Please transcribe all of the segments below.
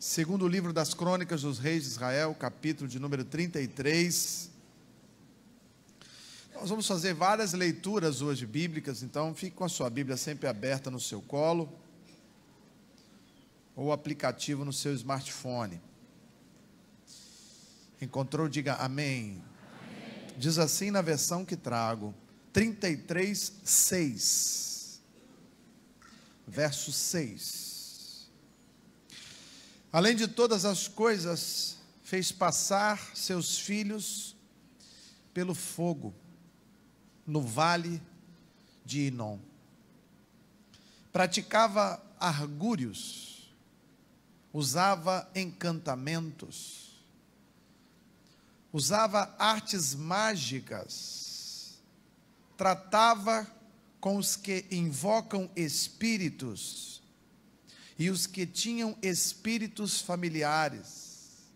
Segundo o livro das Crônicas dos Reis de Israel, capítulo de número 33. Nós vamos fazer várias leituras hoje bíblicas, então fique com a sua Bíblia sempre aberta no seu colo, ou aplicativo no seu smartphone. Encontrou? Diga amém. Amém. Diz assim na versão que trago, 33:6, verso 6. Além de todas as coisas, fez passar seus filhos pelo fogo, no vale de Inom. Praticava argúrios, usava encantamentos, usava artes mágicas, tratava com os que invocam espíritos e os que tinham espíritos familiares.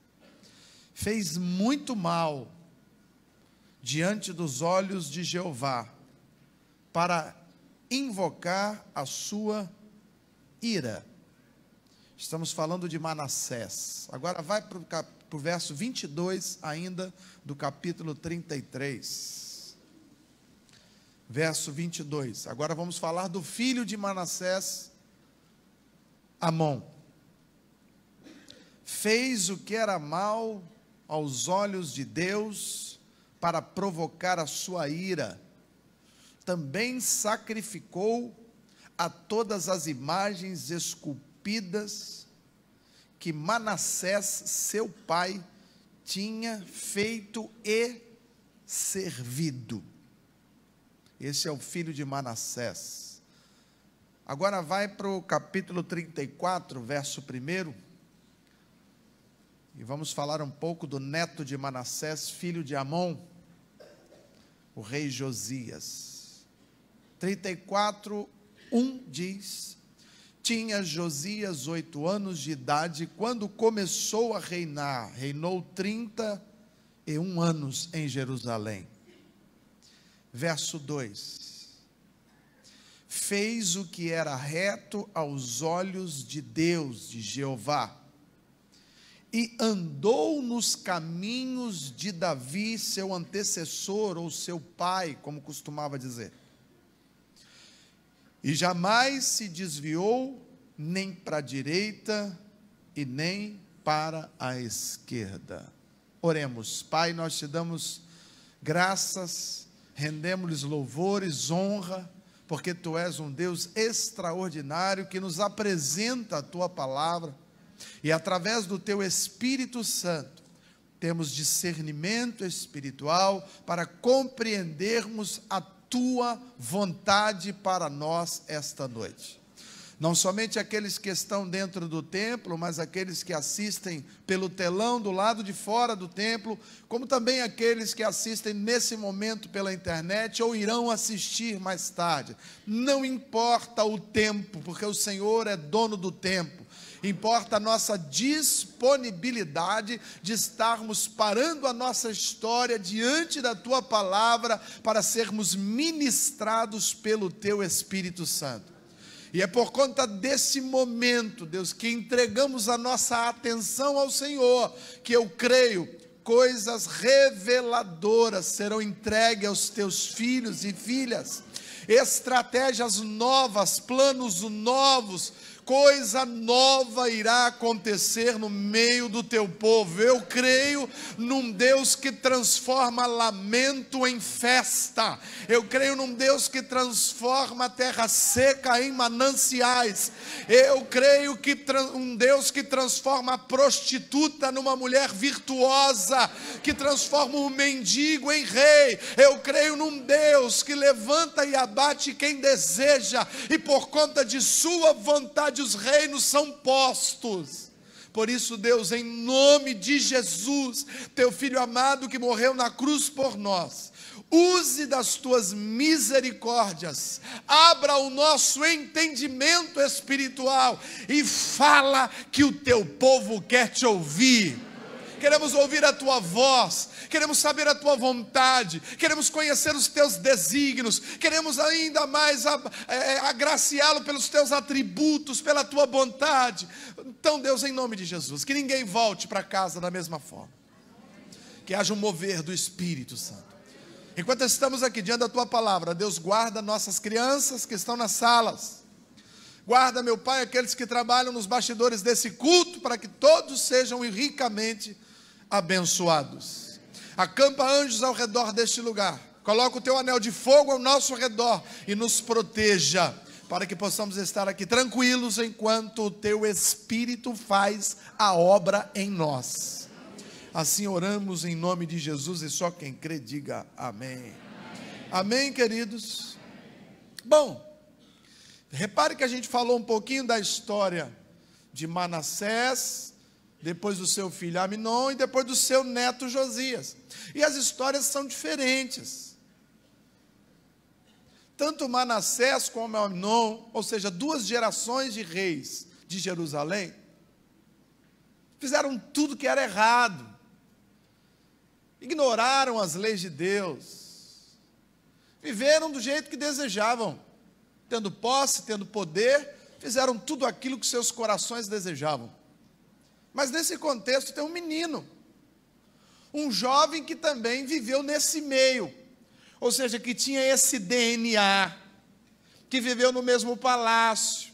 Fez muito mal diante dos olhos de Jeová, para invocar a sua ira. Estamos falando de Manassés. Agora vai para o verso 22 ainda do capítulo 33. Verso 22. Agora vamos falar do filho de Manassés, Amon. Fez o que era mal aos olhos de Deus para provocar a sua ira. Também sacrificou a todas as imagens esculpidas que Manassés, seu pai, tinha feito e servido. Esse é o filho de Manassés. Agora vai para o capítulo 34, verso 1. E vamos falar um pouco do neto de Manassés, filho de Amon, o rei Josias. 34:1 diz: tinha Josias 8 anos de idade quando começou a reinar. Reinou 31 anos em Jerusalém. Verso 2. Fez o que era reto aos olhos de Deus, de Jeová, e andou nos caminhos de Davi, seu antecessor, ou seu pai, como costumava dizer. E jamais se desviou nem para a direita e nem para a esquerda. Oremos. Pai, nós te damos graças, rendemos-lhes louvores, honra, porque tu és um Deus extraordinário que nos apresenta a tua palavra. E através do teu Espírito Santo, temos discernimento espiritual para compreendermos a tua vontade para nós esta noite. Não somente aqueles que estão dentro do templo, mas aqueles que assistem pelo telão do lado de fora do templo, como também aqueles que assistem nesse momento pela internet ou irão assistir mais tarde. Não importa o tempo, porque o Senhor é dono do tempo. Importa a nossa disponibilidade de estarmos parando a nossa história diante da tua palavra para sermos ministrados pelo teu Espírito Santo. E é por conta desse momento, Deus, que entregamos a nossa atenção ao Senhor, que eu creio, coisas reveladoras serão entregues aos teus filhos e filhas, estratégias novas, planos novos, coisa nova irá acontecer no meio do teu povo. Eu creio num Deus que transforma lamento em festa. Eu creio num Deus que transforma a terra seca em mananciais. Eu creio que um Deus que transforma a prostituta numa mulher virtuosa, que transforma o mendigo em rei. Eu creio num Deus que levanta e abate quem deseja, e por conta de sua vontade os reinos são postos. Por isso, Deus, em nome de Jesus, teu Filho amado que morreu na cruz por nós, use das tuas misericórdias, abra o nosso entendimento espiritual e fala que o teu povo quer te ouvir. queremos ouvir a tua voz, queremos saber a tua vontade, queremos conhecer os teus desígnios, queremos ainda mais agraciá-lo pelos teus atributos, pela tua vontade. Então, Deus, em nome de Jesus, que ninguém volte para casa da mesma forma, que haja um mover do Espírito Santo. Enquanto estamos aqui diante da tua palavra, Deus, guarda nossas crianças que estão nas salas, guarda, meu Pai, aqueles que trabalham nos bastidores desse culto, para que todos sejam ricamente abençoados. Acampa anjos ao redor deste lugar, coloca o teu anel de fogo ao nosso redor e nos proteja, para que possamos estar aqui tranquilos enquanto o teu Espírito faz a obra em nós. Assim oramos em nome de Jesus, e só quem crê diga amém. Amém, queridos? Bom, repare que a gente falou um pouquinho da história de Manassés, depois do seu filho Amnon e depois do seu neto Josias. E as histórias são diferentes. Tanto Manassés como Amnon, ou seja, duas gerações de reis de Jerusalém, fizeram tudo que era errado. Ignoraram as leis de Deus, viveram do jeito que desejavam, tendo posse, tendo poder, fizeram tudo aquilo que seus corações desejavam. Mas nesse contexto tem um menino, um jovem que também viveu nesse meio, ou seja, que tinha esse DNA, que viveu no mesmo palácio,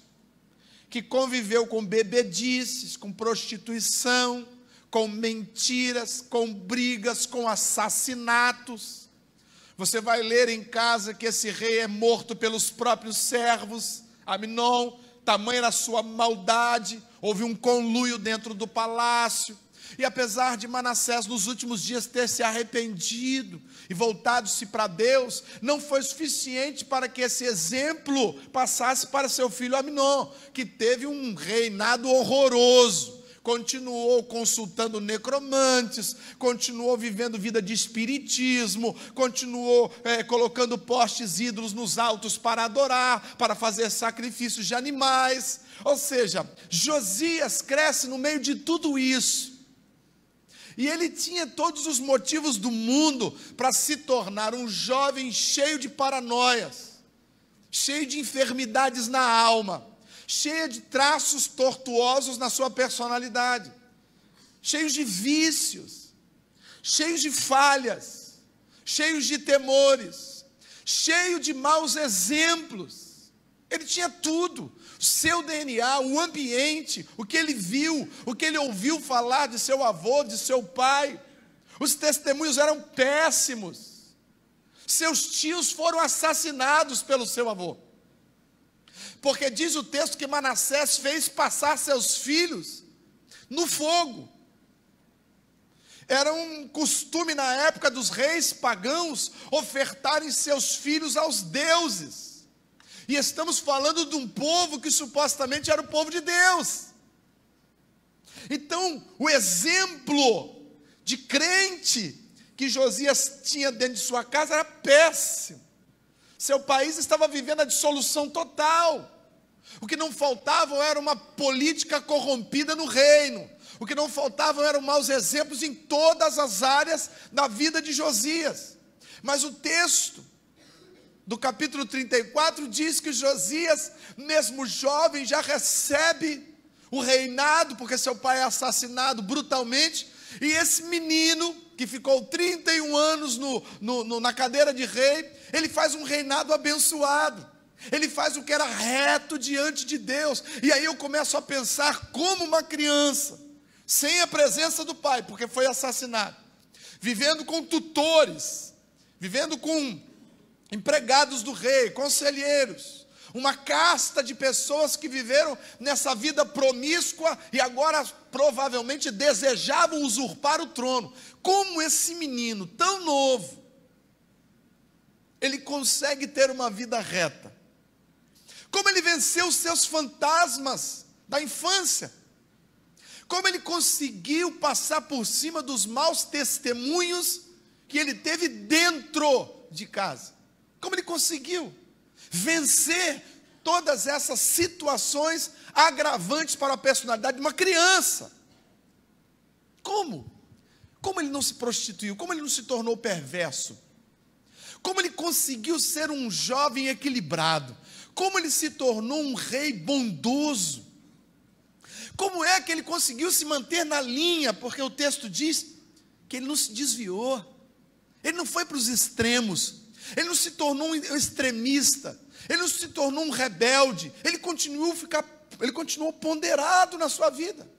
que conviveu com bebedices, com prostituição, com mentiras, com brigas, com assassinatos. Você vai ler em casa que esse rei é morto pelos próprios servos. Amnon, tamanha era a sua maldade, houve um conluio dentro do palácio. E apesar de Manassés nos últimos dias ter se arrependido e voltado-se para Deus, não foi suficiente para que esse exemplo passasse para seu filho Amnon, que teve um reinado horroroso. Continuou consultando necromantes, continuou vivendo vida de espiritismo, continuou colocando postes ídolos nos altos para adorar, para fazer sacrifícios de animais. Ou seja, Josias cresce no meio de tudo isso. E ele tinha todos os motivos do mundo para se tornar um jovem cheio de paranoias, cheio de enfermidades na alma, cheia de traços tortuosos na sua personalidade, cheios de vícios, cheios de falhas, cheios de temores, cheio de maus exemplos. Ele tinha tudo, o seu DNA, o ambiente, o que ele viu, o que ele ouviu falar de seu avô, de seu pai. Os testemunhos eram péssimos. Seus tios foram assassinados pelo seu avô. Porque diz o texto que Manassés fez passar seus filhos no fogo. Era um costume na época dos reis pagãos ofertarem seus filhos aos deuses. E estamos falando de um povo que supostamente era o povo de Deus. Então, o exemplo de crente que Josias tinha dentro de sua casa era péssimo. Seu país estava vivendo a dissolução total. O que não faltava era uma política corrompida no reino. O que não faltavam eram maus exemplos em todas as áreas da vida de Josias. Mas o texto do capítulo 34 diz que Josias, mesmo jovem, já recebe o reinado, porque seu pai é assassinado brutalmente. E esse menino, que ficou 31 anos na cadeira de rei, ele faz um reinado abençoado. Ele faz o que era reto diante de Deus. E aí eu começo a pensar como uma criança, sem a presença do pai, porque foi assassinado, vivendo com tutores, vivendo com empregados do rei, conselheiros, uma casta de pessoas que viveram nessa vida promíscua e agora provavelmente desejavam usurpar o trono. Como esse menino tão novo, ele consegue ter uma vida reta? Como ele venceu os seus fantasmas da infância? Como ele conseguiu passar por cima dos maus testemunhos que ele teve dentro de casa? Como ele conseguiu vencer todas essas situações agravantes para a personalidade de uma criança? Como? Como ele não se prostituiu? Como ele não se tornou perverso? Como ele conseguiu ser um jovem equilibrado? Como ele se tornou um rei bondoso? Como é que ele conseguiu se manter na linha? Porque o texto diz que ele não se desviou, ele não foi para os extremos, ele não se tornou um extremista, ele não se tornou um rebelde, ele continuou ponderado na sua vida.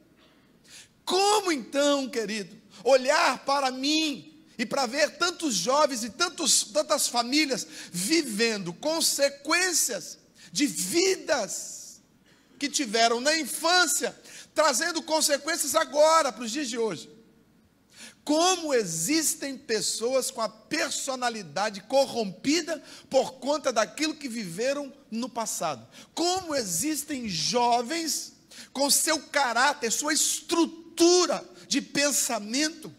Como então, querido, olhar para mim e para ver tantos jovens e tantas famílias vivendo consequências de vidas que tiveram na infância, trazendo consequências agora, para os dias de hoje? Como existem pessoas com a personalidade corrompida por conta daquilo que viveram no passado. Como existem jovens com seu caráter, sua estrutura de pensamento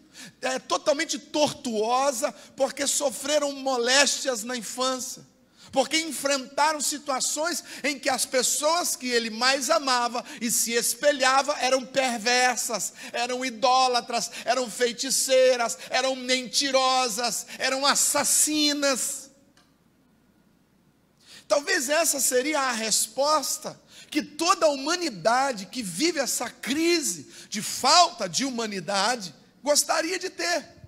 totalmente tortuosa, porque sofreram moléstias na infância, porque enfrentaram situações em que as pessoas que ele mais amava e se espelhava eram perversas, eram idólatras, eram feiticeiras, eram mentirosas, eram assassinas. Talvez essa seria a resposta que toda a humanidade que vive essa crise de falta de humanidade gostaria de ter.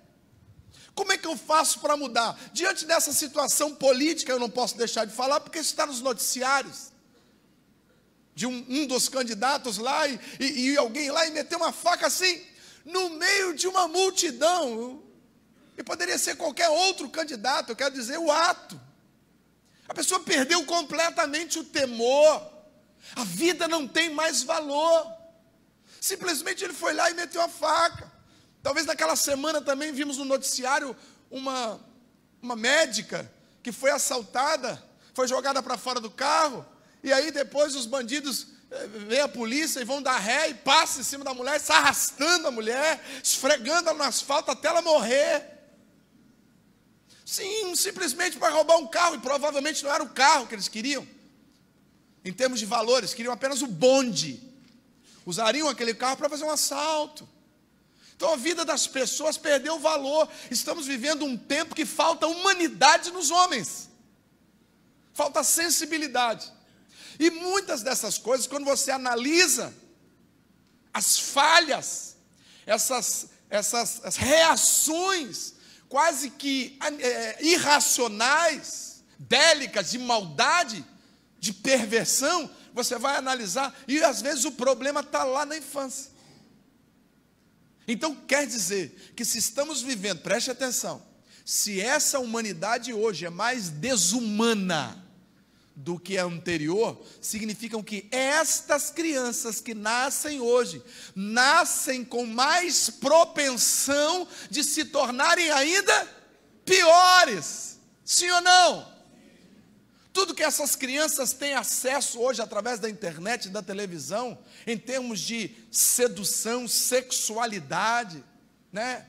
Como é que eu faço para mudar? Diante dessa situação política, eu não posso deixar de falar, porque isso está nos noticiários, de um dos candidatos lá, e alguém lá, e meteu uma faca assim, no meio de uma multidão, e poderia ser qualquer outro candidato, eu quero dizer, o ato. A pessoa perdeu completamente o temor, a vida não tem mais valor, simplesmente ele foi lá e meteu a faca. Talvez naquela semana também vimos no noticiário uma médica que foi assaltada, foi jogada para fora do carro, e aí depois os bandidos vêm a polícia e vão dar ré e passam em cima da mulher, se arrastando a mulher, esfregando ela no asfalto até ela morrer. Sim, simplesmente para roubar um carro, e provavelmente não era o carro que eles queriam. Em termos de valores, queriam apenas o bonde. Usariam aquele carro para fazer um assalto. Então a vida das pessoas perdeu o valor. Estamos vivendo um tempo que falta humanidade nos homens, falta sensibilidade. E muitas dessas coisas, quando você analisa as falhas, essas reações quase que irracionais, bélicas, de maldade, de perversão, você vai analisar, e às vezes o problema está lá na infância. Então quer dizer que se estamos vivendo, preste atenção, se essa humanidade hoje é mais desumana do que a anterior, significam que estas crianças que nascem hoje, nascem com mais propensão de se tornarem ainda piores, sim ou não? Tudo que essas crianças têm acesso hoje através da internet e da televisão, em termos de sedução, sexualidade, né?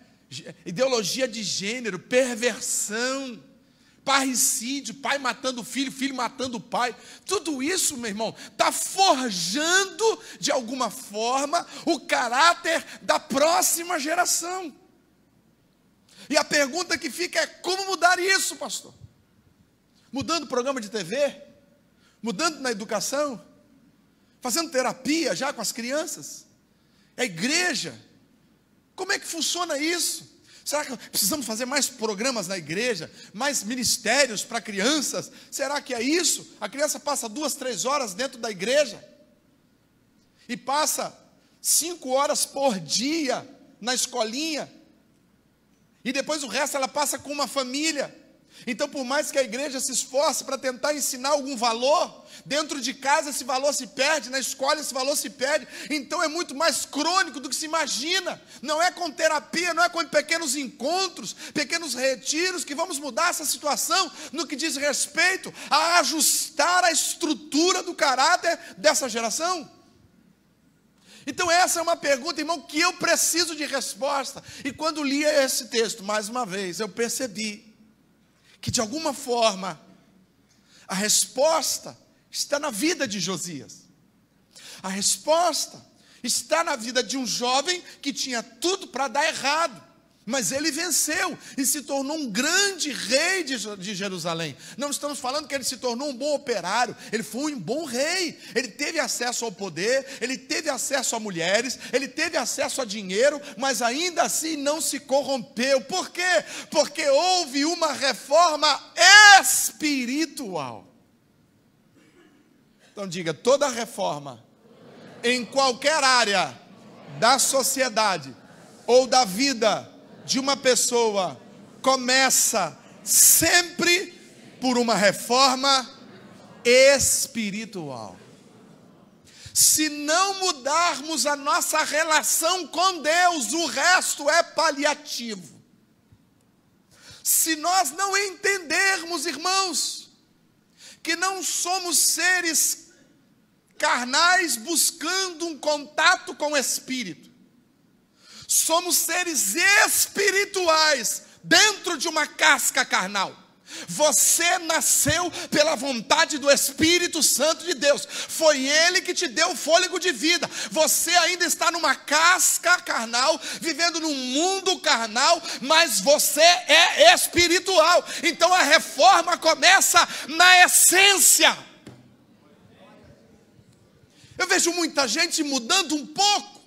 Ideologia de gênero, perversão, parricídio, pai matando o filho, filho matando o pai, tudo isso, meu irmão, está forjando de alguma forma o caráter da próxima geração. E a pergunta que fica é: como mudar isso, pastor? Mudando o programa de TV, mudando na educação, fazendo terapia já com as crianças, a igreja, como é que funciona isso? Será que precisamos fazer mais programas na igreja, mais ministérios para crianças? Será que é isso? A criança passa 2, 3 horas dentro da igreja, e passa 5 horas por dia na escolinha, e depois o resto ela passa com uma família. Então, por mais que a igreja se esforce para tentar ensinar algum valor, dentro de casa esse valor se perde, na escola esse valor se perde. Então é muito mais crônico do que se imagina. Não é com terapia, não é com pequenos encontros, pequenos retiros que vamos mudar essa situação no que diz respeito a ajustar a estrutura do caráter dessa geração. Então essa é uma pergunta, irmão, que eu preciso de resposta. E quando li esse texto, mais uma vez, eu percebi que de alguma forma a resposta está na vida de Josias. A resposta está na vida de um jovem que tinha tudo para dar errado, Mas ele venceu e se tornou um grande rei de Jerusalém. Não estamos falando que ele se tornou um bom operário, ele foi um bom rei. Ele teve acesso ao poder, ele teve acesso a mulheres, ele teve acesso a dinheiro, mas ainda assim não se corrompeu. Por quê? Porque houve uma reforma espiritual. Então diga, toda reforma em qualquer área da sociedade ou da vida de uma pessoa começa sempre por uma reforma espiritual. Se não mudarmos a nossa relação com Deus, o resto é paliativo. Se nós não entendermos, irmãos, que não somos seres carnais buscando um contato com o Espírito, somos seres espirituais dentro de uma casca carnal. Você nasceu pela vontade do Espírito Santo de Deus. Foi Ele que te deu o fôlego de vida. Você ainda está numa casca carnal, vivendo num mundo carnal, mas você é espiritual. Então a reforma começa na essência. Eu vejo muita gente mudando um pouco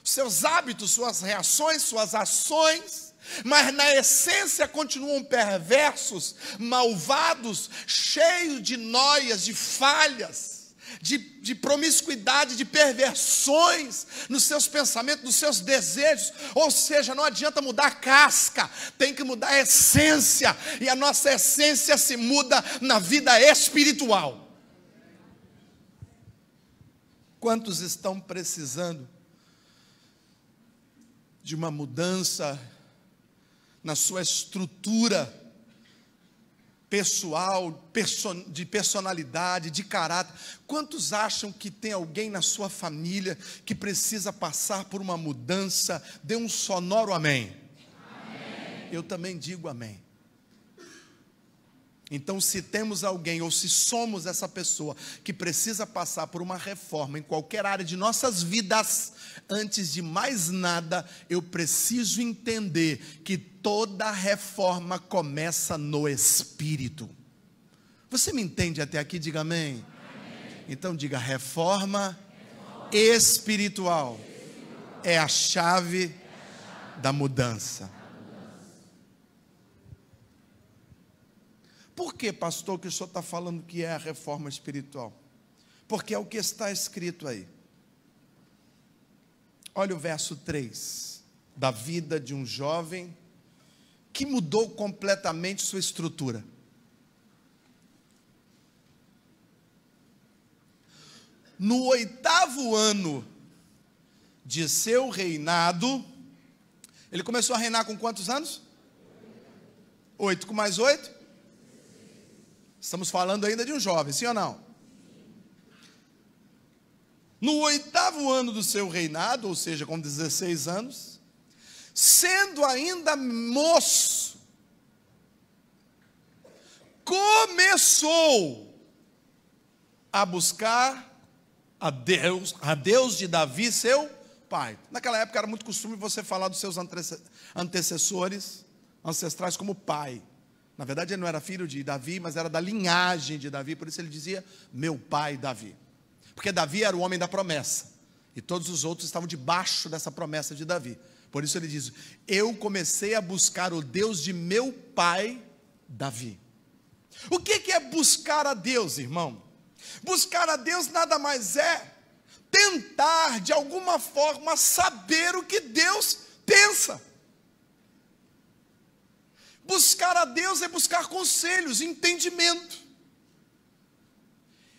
seus hábitos, suas reações, suas ações, mas na essência continuam perversos, malvados, cheios de noias, de falhas, de promiscuidade, de perversões nos seus pensamentos, nos seus desejos. Ou seja, não adianta mudar a casca, tem que mudar a essência, e a nossa essência se muda na vida espiritual. Quantos estão precisando de uma mudança na sua estrutura pessoal, de personalidade, de caráter? Quantos acham que tem alguém na sua família que precisa passar por uma mudança? Dê um sonoro amém. Amém. Eu também digo amém. Então, se temos alguém, ou se somos essa pessoa que precisa passar por uma reforma em qualquer área de nossas vidas, antes de mais nada, eu preciso entender que toda reforma começa no Espírito. Você me entende até aqui? Diga amém. Amém. Então diga, reforma espiritual é a chave da mudança. Por que, pastor, que o senhor está falando que é a reforma espiritual? Porque é o que está escrito aí. Olha o verso 3, da vida de um jovem que mudou completamente sua estrutura. No 8º ano de seu reinado, ele começou a reinar com quantos anos? 8 com mais 8? Estamos falando ainda de um jovem, sim ou não? No 8º ano do seu reinado, ou seja, com 16 anos, sendo ainda moço, começou a buscar a Deus de Davi, seu pai. Naquela época era muito costume você falar dos seus antecessores, ancestrais, como pai. Na verdade ele não era filho de Davi, mas era da linhagem de Davi, por isso ele dizia, meu pai Davi. Porque Davi era o homem da promessa, e todos os outros estavam debaixo dessa promessa de Davi. Por isso ele diz, eu comecei a buscar o Deus de meu pai Davi. O que é buscar a Deus, irmão? Buscar a Deus nada mais é tentar de alguma forma saber o que Deus pensa. Buscar a Deus é buscar conselhos, entendimento.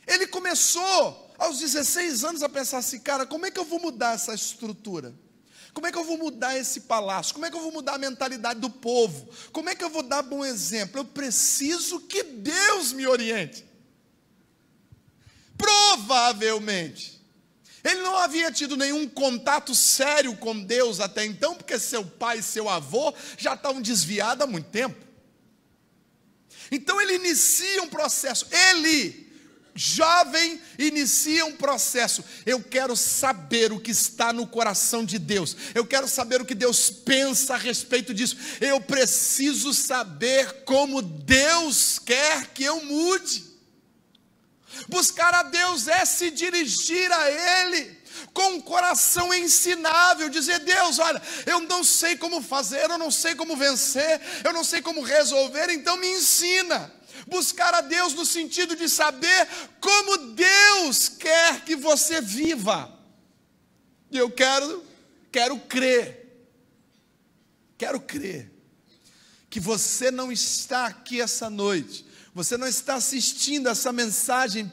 Ele começou aos 16 anos a pensar assim, cara, como é que eu vou mudar essa estrutura? Como é que eu vou mudar esse palácio? Como é que eu vou mudar a mentalidade do povo? Como é que eu vou dar bom exemplo? Eu preciso que Deus me oriente. Provavelmente ele não havia tido nenhum contato sério com Deus até então, porque seu pai e seu avô já estavam desviados há muito tempo. Então ele inicia um processo. Ele, jovem inicia um processo. Eu quero saber o que está no coração de Deus. Eu quero saber o que Deus pensa a respeito disso. Eu preciso saber como Deus quer que eu mude. Buscar a Deus é se dirigir a Ele com um coração ensinável, dizer: Deus, olha, eu não sei como fazer, eu não sei como vencer, eu não sei como resolver, então me ensina. Buscar a Deus no sentido de saber como Deus quer que você viva. E eu quero crer que você não está aqui essa noite, você não está assistindo essa mensagem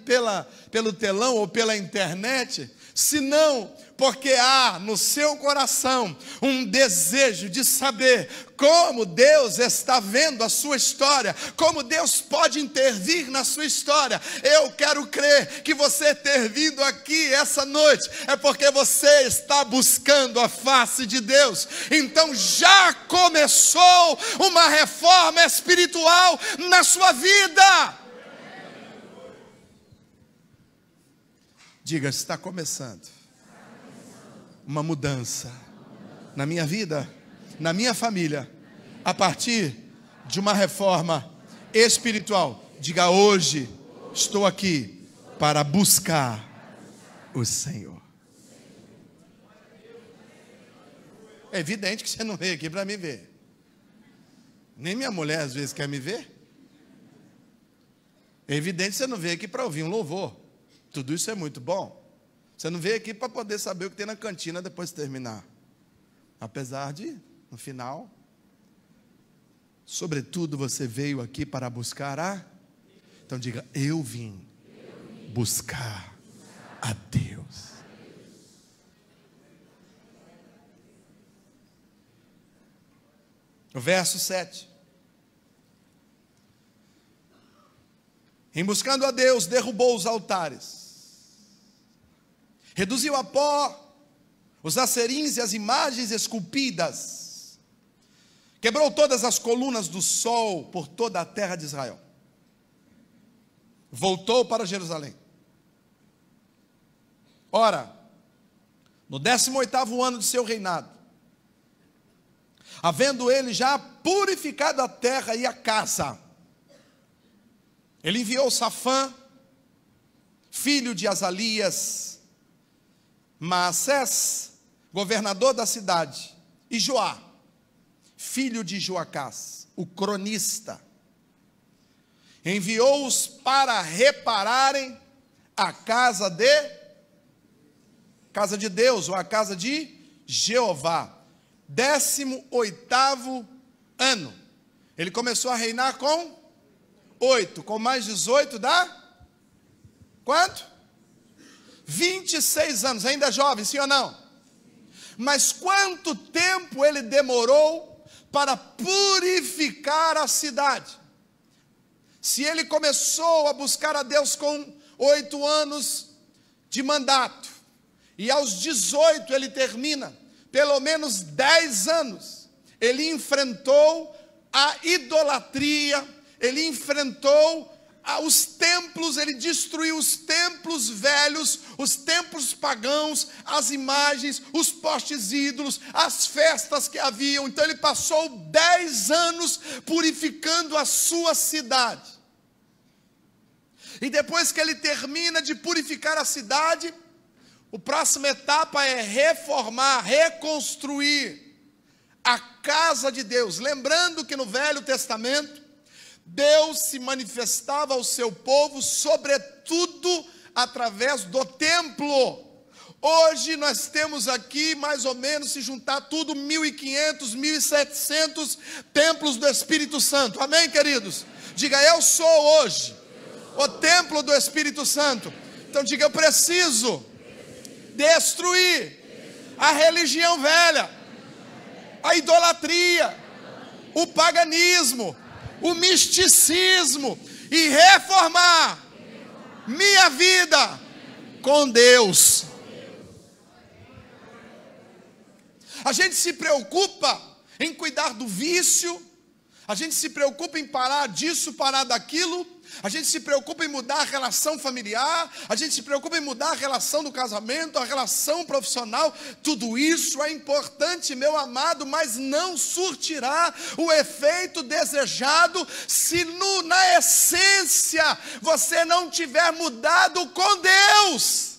pelo telão ou pela internet, senão porque há no seu coração um desejo de saber como Deus está vendo a sua história, como Deus pode intervir na sua história. Eu quero crer que você ter vindo aqui essa noite é porque você está buscando a face de Deus. Então já começou uma reforma espiritual na sua vida. Diga: está começando uma mudança na minha vida, na minha família, a partir de uma reforma espiritual. Diga: hoje estou aqui para buscar o Senhor. É evidente que você não veio aqui para me ver. Nem minha mulher às vezes quer me ver. É evidente que você não veio aqui para ouvir um louvor. Tudo isso é muito bom. Você não veio aqui para poder saber o que tem na cantina depois de terminar. Apesar de, no final, sobretudo você veio aqui para buscar a... Então diga: eu vim buscar a Deus. O verso 7. Em buscando a Deus, derrubou os altares, reduziu a pó os acerins e as imagens esculpidas, quebrou todas as colunas do sol por toda a terra de Israel, voltou para Jerusalém. Ora, no 18º ano de seu reinado, havendo ele já purificado a terra e a casa, ele enviou Safã, filho de Azalias, Maassés, governador da cidade, e Joá, filho de Joacás, o cronista. Enviou-os para repararem a casa de Deus, ou a casa de Jeová. 18º ano. Ele começou a reinar com 8, com mais 18 dá quanto? 26 anos, ainda jovem, sim ou não? Mas quanto tempo ele demorou para purificar a cidade? Se ele começou a buscar a Deus com 8 anos de mandato, e aos 18 ele termina, pelo menos 10 anos, ele enfrentou a idolatria, ele enfrentou os templos, ele destruiu os templos velhos, os templos pagãos, as imagens, os postes ídolos, as festas que haviam. Então ele passou 10 anos purificando a sua cidade. E depois que ele termina de purificar a cidade, a próxima etapa é reformar, reconstruir a casa de Deus. Lembrando que no Velho Testamento, Deus se manifestava ao seu povo, sobretudo através do templo. Hoje nós temos aqui, mais ou menos, se juntar tudo, 1.500, 1.700 templos do Espírito Santo. Amém, queridos? Diga: eu sou hoje o templo do Espírito Santo. Então diga: eu preciso destruir a religião velha, a idolatria, o paganismo, o misticismo, e reformar minha vida com Deus. A gente se preocupa em cuidar do vício, A gente se preocupa em parar disso, parar daquilo. A gente se preocupa em mudar a relação familiar. A gente se preocupa em mudar a relação do casamento, a relação profissional. Tudo isso é importante, meu amado, mas não surtirá o efeito desejado se na essência você não tiver mudado com Deus.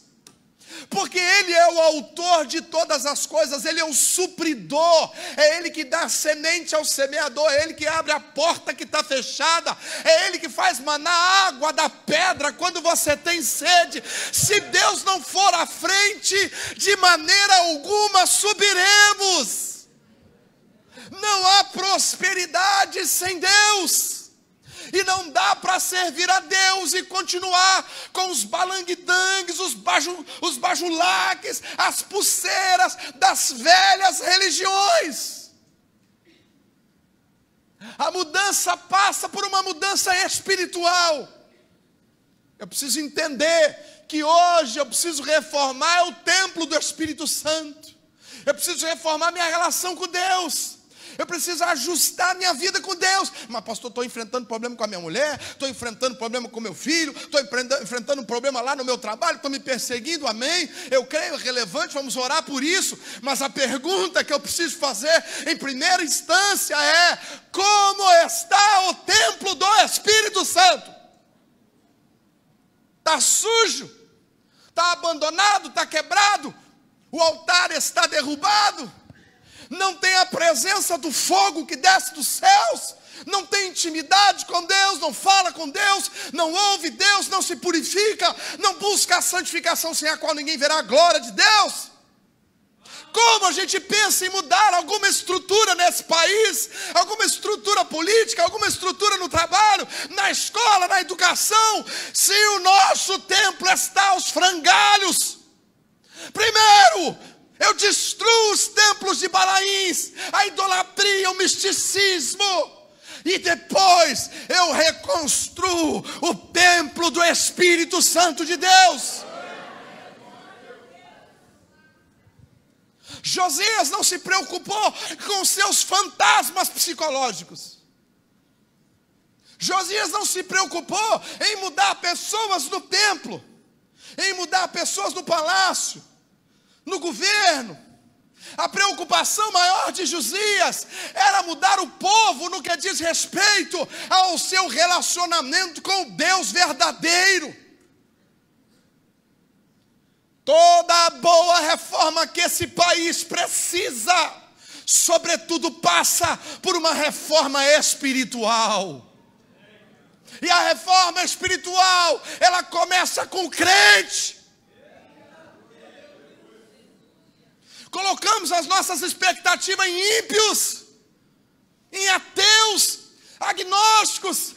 Porque Ele é o autor de todas as coisas, Ele é o supridor, é Ele que dá semente ao semeador, é Ele que abre a porta que está fechada, é Ele que faz manar água da pedra quando você tem sede. Se Deus não for à frente, de maneira alguma subiremos. Não há prosperidade sem Deus. E não dá para servir a Deus e continuar com os balanguedangues, os bajulaques, as pulseiras das velhas religiões. A mudança passa por uma mudança espiritual. Eu preciso entender que hoje eu preciso reformar o templo do Espírito Santo. Eu preciso reformar minha relação com Deus. Eu preciso ajustar minha vida com Deus. Mas pastor, estou enfrentando problema com a minha mulher, estou enfrentando problema com meu filho, estou enfrentando um problema lá no meu trabalho, estão me perseguindo, amém? Eu creio, é relevante, vamos orar por isso. Mas a pergunta que eu preciso fazer em primeira instância é: como está o templo do Espírito Santo? Está sujo? Está abandonado? Está quebrado? O altar está derrubado? Não tem a presença do fogo que desce dos céus, não tem intimidade com Deus, não fala com Deus, não ouve Deus, não se purifica, não busca a santificação sem a qual ninguém verá a glória de Deus. Como a gente pensa em mudar alguma estrutura nesse país, alguma estrutura política, alguma estrutura no trabalho, na escola, na educação, se o nosso templo está aos frangalhos? Primeiro, eu destruo os templos de Balaíns, a idolatria, o misticismo. E depois eu reconstruo o templo do Espírito Santo de Deus. Josias não se preocupou com seus fantasmas psicológicos. Josias não se preocupou em mudar pessoas no templo, em mudar pessoas no palácio, no governo. A preocupação maior de Josias era mudar o povo no que diz respeito ao seu relacionamento com o Deus verdadeiro. Toda a boa reforma que esse país precisa, sobretudo passa por uma reforma espiritual. E a reforma espiritual, ela começa com o crente. Colocamos as nossas expectativas em ímpios, em ateus, agnósticos,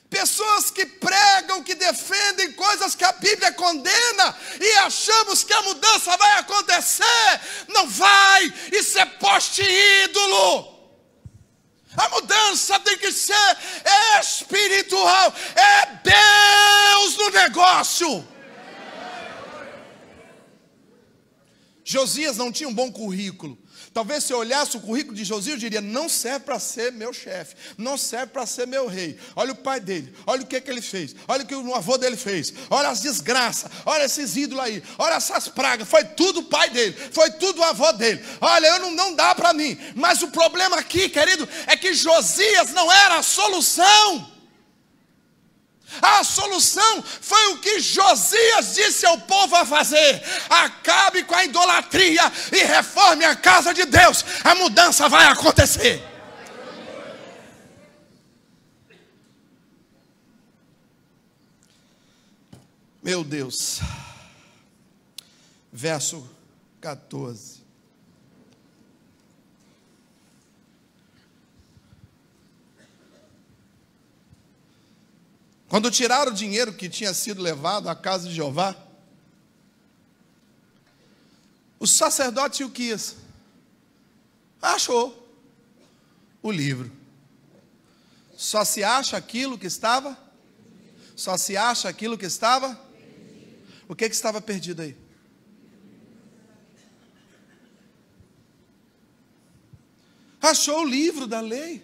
pessoas que pregam, que defendem coisas que a Bíblia condena, e achamos que a mudança vai acontecer. Não vai, isso é poste ídolo. A mudança tem que ser espiritual, é Deus no negócio. Josias não tinha um bom currículo. Talvez se eu olhasse o currículo de Josias, eu diria: não serve para ser meu chefe, não serve para ser meu rei. Olha o pai dele, olha o que ele fez, olha o que o avô dele fez, olha as desgraças, olha esses ídolos aí, olha essas pragas. Foi tudo o pai dele, foi tudo o avô dele. Olha, eu não dá para mim. Mas o problema aqui, querido, é que Josias não era a solução. A solução foi o que Josias disse ao povo a fazer: acabe com a idolatria e reforme a casa de Deus. A mudança vai acontecer. Meu Deus. Verso 14. Quando tiraram o dinheiro que tinha sido levado à casa de Jeová, o sacerdote Ilquias achou o livro. Só se acha aquilo que estava? Só se acha aquilo que estava? O que estava perdido aí? Achou o livro da lei.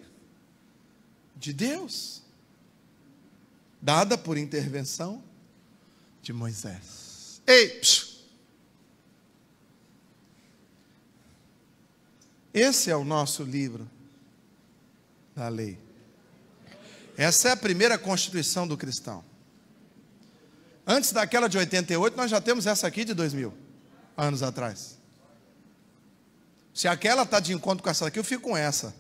de Deus, dada por intervenção de Moisés. Ei, esse é o nosso livro da lei. Essa é a primeira constituição do cristão. Antes daquela de 88, nós já temos essa aqui de 2000 anos atrás. Se aquela está de encontro com essa aqui, eu fico com essa.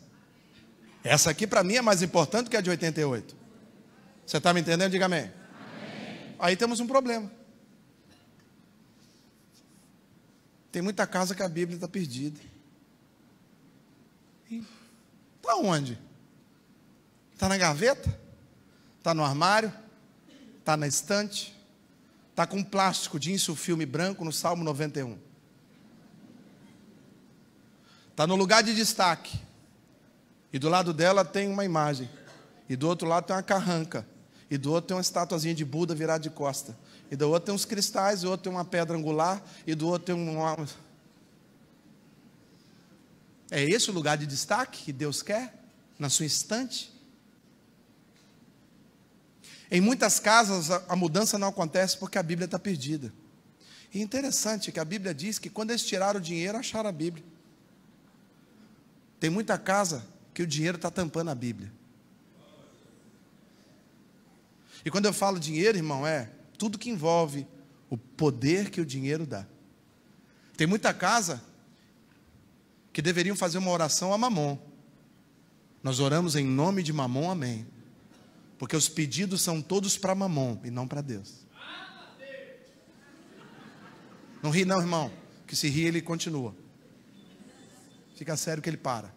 Essa aqui para mim é mais importante que a de 88. Você está me entendendo? Diga amém. Amém. Aí temos um problema. Tem muita casa que a Bíblia está perdida. Está onde? Está na gaveta? Está no armário? Está na estante? Está com plástico de filme branco no Salmo 91. Está no lugar de destaque. E do lado dela tem uma imagem. E do outro lado tem uma carranca. E do outro tem uma estatuazinha de Buda virada de costa. E do outro tem uns cristais. E do outro tem uma pedra angular. E do outro tem uma... É esse o lugar de destaque que Deus quer? Na sua estante? Em muitas casas a mudança não acontece porque a Bíblia está perdida. E é interessante que a Bíblia diz que quando eles tiraram o dinheiro, acharam a Bíblia. Tem muita casa que o dinheiro está tampando a Bíblia. E quando eu falo dinheiro, irmão, é tudo que envolve o poder que o dinheiro dá. Tem muita casa que deveriam fazer uma oração a Mamon. Nós oramos em nome de Mamon, amém. Porque os pedidos são todos para Mamon e não para Deus. Não ri não, irmão, que se ri ele continua. Fica sério que ele para.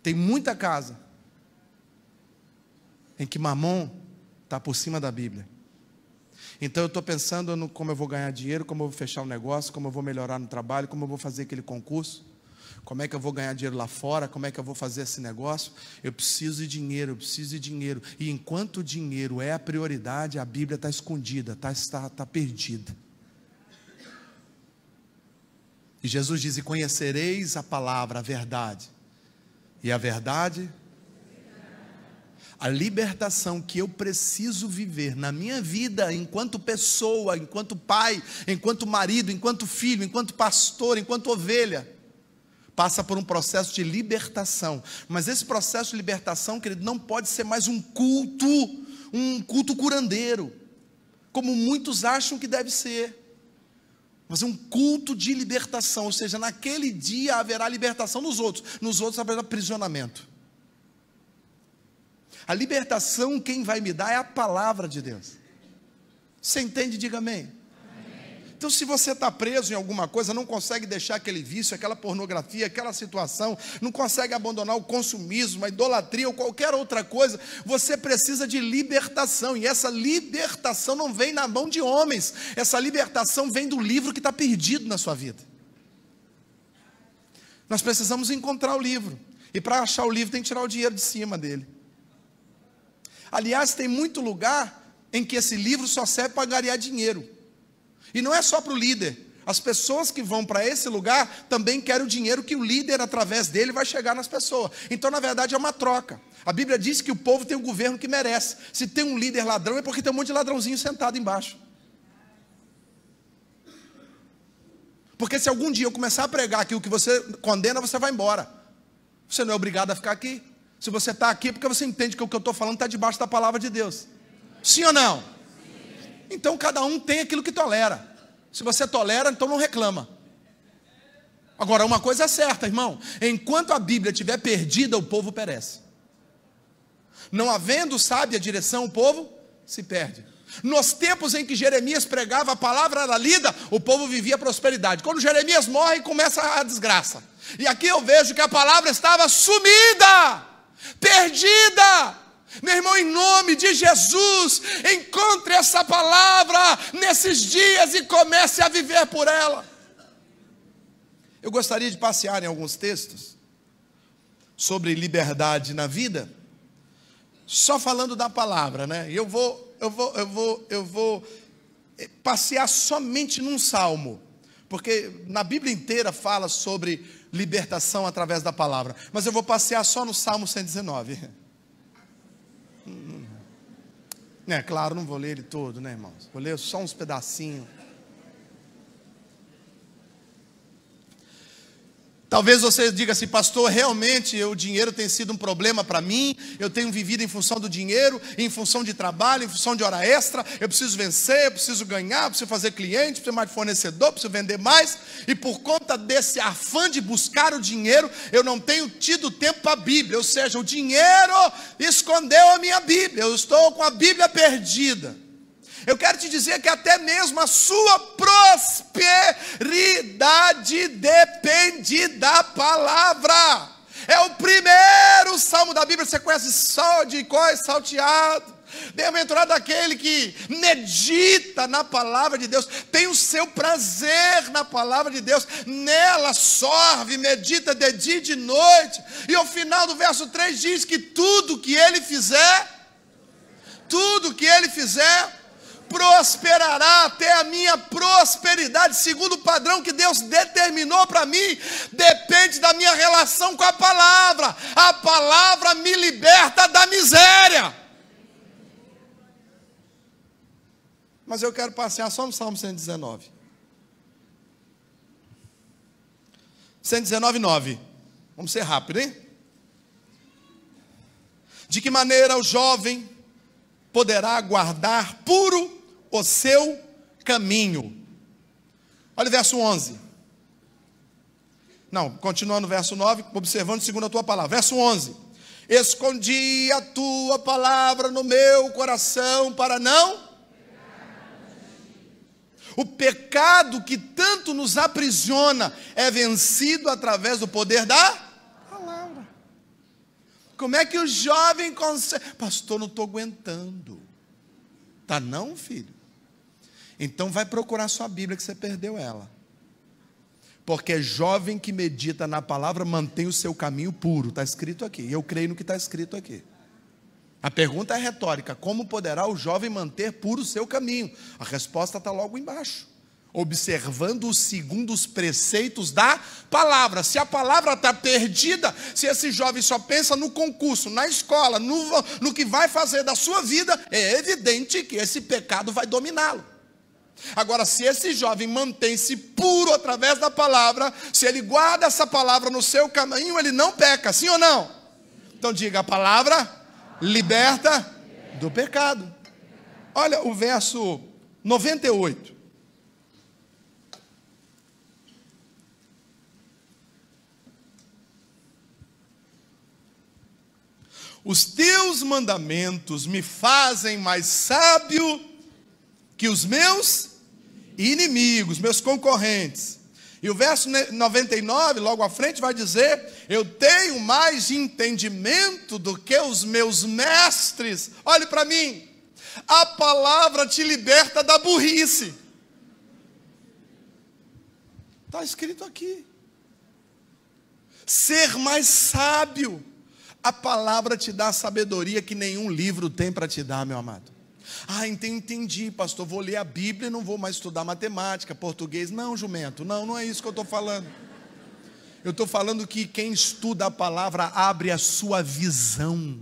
Tem muita casa em que Mamon está por cima da Bíblia. Então eu estou pensando no como eu vou ganhar dinheiro, como eu vou fechar um negócio, como eu vou melhorar no trabalho, como eu vou fazer aquele concurso, como é que eu vou ganhar dinheiro lá fora, como é que eu vou fazer esse negócio. Eu preciso de dinheiro, eu preciso de dinheiro. E enquanto o dinheiro é a prioridade, a Bíblia está escondida, está perdida. E Jesus diz: e conhecereis a palavra, a verdade. E a verdade, a libertação que eu preciso viver na minha vida, enquanto pessoa, enquanto pai, enquanto marido, enquanto filho, enquanto pastor, enquanto ovelha, passa por um processo de libertação. Mas esse processo de libertação, querido, não pode ser mais um culto curandeiro, como muitos acham que deve ser. Mas é um culto de libertação, ou seja, naquele dia haverá libertação nos outros haverá aprisionamento. A libertação quem vai me dar é a palavra de Deus. Você entende? Diga amém. Então, se você está preso em alguma coisa, não consegue deixar aquele vício, aquela pornografia, aquela situação, não consegue abandonar o consumismo, a idolatria ou qualquer outra coisa, você precisa de libertação. E essa libertação não vem na mão de homens. Essa libertação vem do livro que está perdido na sua vida. Nós precisamos encontrar o livro. E para achar o livro tem que tirar o dinheiro de cima dele. Aliás, tem muito lugar em que esse livro só serve para ganhar dinheiro. E não é só para o líder. As pessoas que vão para esse lugar também querem o dinheiro que o líder, através dele, vai chegar nas pessoas. Então, na verdade, é uma troca. A Bíblia diz que o povo tem o governo que merece. Se tem um líder ladrão, é porque tem um monte de ladrãozinho sentado embaixo. Porque se algum dia eu começar a pregar aquilo que você condena, você vai embora. Você não é obrigado a ficar aqui. Se você está aqui, é porque você entende que o que eu estou falando está debaixo da palavra de Deus. Sim ou não? Então cada um tem aquilo que tolera. Se você tolera, então não reclama. Agora, uma coisa é certa, irmão: enquanto a Bíblia estiver perdida, o povo perece. Não havendo sábia direção, o povo se perde. Nos tempos em que Jeremias pregava, a palavra era lida, o povo vivia prosperidade. Quando Jeremias morre, começa a desgraça. E aqui eu vejo que a palavra estava sumida, perdida. Meu irmão, em nome de Jesus, encontre essa palavra nesses dias e comece a viver por ela. Eu gostaria de passear em alguns textos sobre liberdade na vida, só falando da palavra, né? Eu vou passear somente num salmo, Porque na Bíblia inteira fala sobre libertação através da palavra. Mas eu vou passear só no Salmo 119. Claro, não vou ler ele todo, né, irmãos? Vou ler só uns pedacinhos. Talvez você diga assim: pastor, realmente o dinheiro tem sido um problema para mim, eu tenho vivido em função do dinheiro, em função de trabalho, em função de hora extra, eu preciso vencer, eu preciso ganhar, eu preciso fazer cliente, preciso mais fornecedor, preciso vender mais, e por conta desse afã de buscar o dinheiro, eu não tenho tido tempo para a Bíblia, ou seja, o dinheiro escondeu a minha Bíblia, eu estou com a Bíblia perdida. Eu quero te dizer que até mesmo a sua prosperidade depende da palavra. É o primeiro salmo da Bíblia. Você conhece sol de cois salteado? Bem-aventurado aquele que medita na palavra de Deus, tem o seu prazer na palavra de Deus, nela sorve, medita de dia e de noite. E ao final do verso 3 diz que tudo que ele fizer, prosperará. Até a minha prosperidade, segundo o padrão que Deus determinou para mim, depende da minha relação com a palavra. A palavra me liberta da miséria. Mas eu quero passear só no Salmo 119. 119, 9. Vamos ser rápido, hein? De que maneira o jovem poderá guardar puro o seu caminho? Olha o verso 11. Não, continuando no verso 9, observando segundo a tua palavra. Verso 11. Escondi a tua palavra no meu coração para não... O pecado que tanto nos aprisiona é vencido através do poder da palavra. Como é que o jovem consegue? Pastor, não estou aguentando. Tá não, filho? Então vai procurar sua Bíblia que você perdeu ela. Porque jovem que medita na palavra mantém o seu caminho puro. Está escrito aqui. E eu creio no que está escrito aqui. A pergunta é retórica: como poderá o jovem manter puro o seu caminho? A resposta está logo embaixo. Observando segundo os preceitos da palavra. Se a palavra está perdida, se esse jovem só pensa no concurso, na escola, no que vai fazer da sua vida, é evidente que esse pecado vai dominá-lo. Agora, se esse jovem mantém-se puro através da palavra, se ele guarda essa palavra no seu caminho, ele não peca, sim ou não? Então diga: a palavra liberta do pecado. Olha o verso 98. Os teus mandamentos me fazem mais sábio que os meus inimigos, meus concorrentes. E o verso 99, logo à frente, vai dizer: eu tenho mais entendimento do que os meus mestres. Olhe para mim, a palavra te liberta da burrice. Está escrito aqui. Ser mais sábio. A palavra te dá a sabedoria que nenhum livro tem para te dar, meu amado. Entendi, pastor, vou ler a Bíblia e não vou mais estudar matemática, português. Não, jumento, não é isso que eu estou falando. Eu estou falando que quem estuda a palavra abre a sua visão.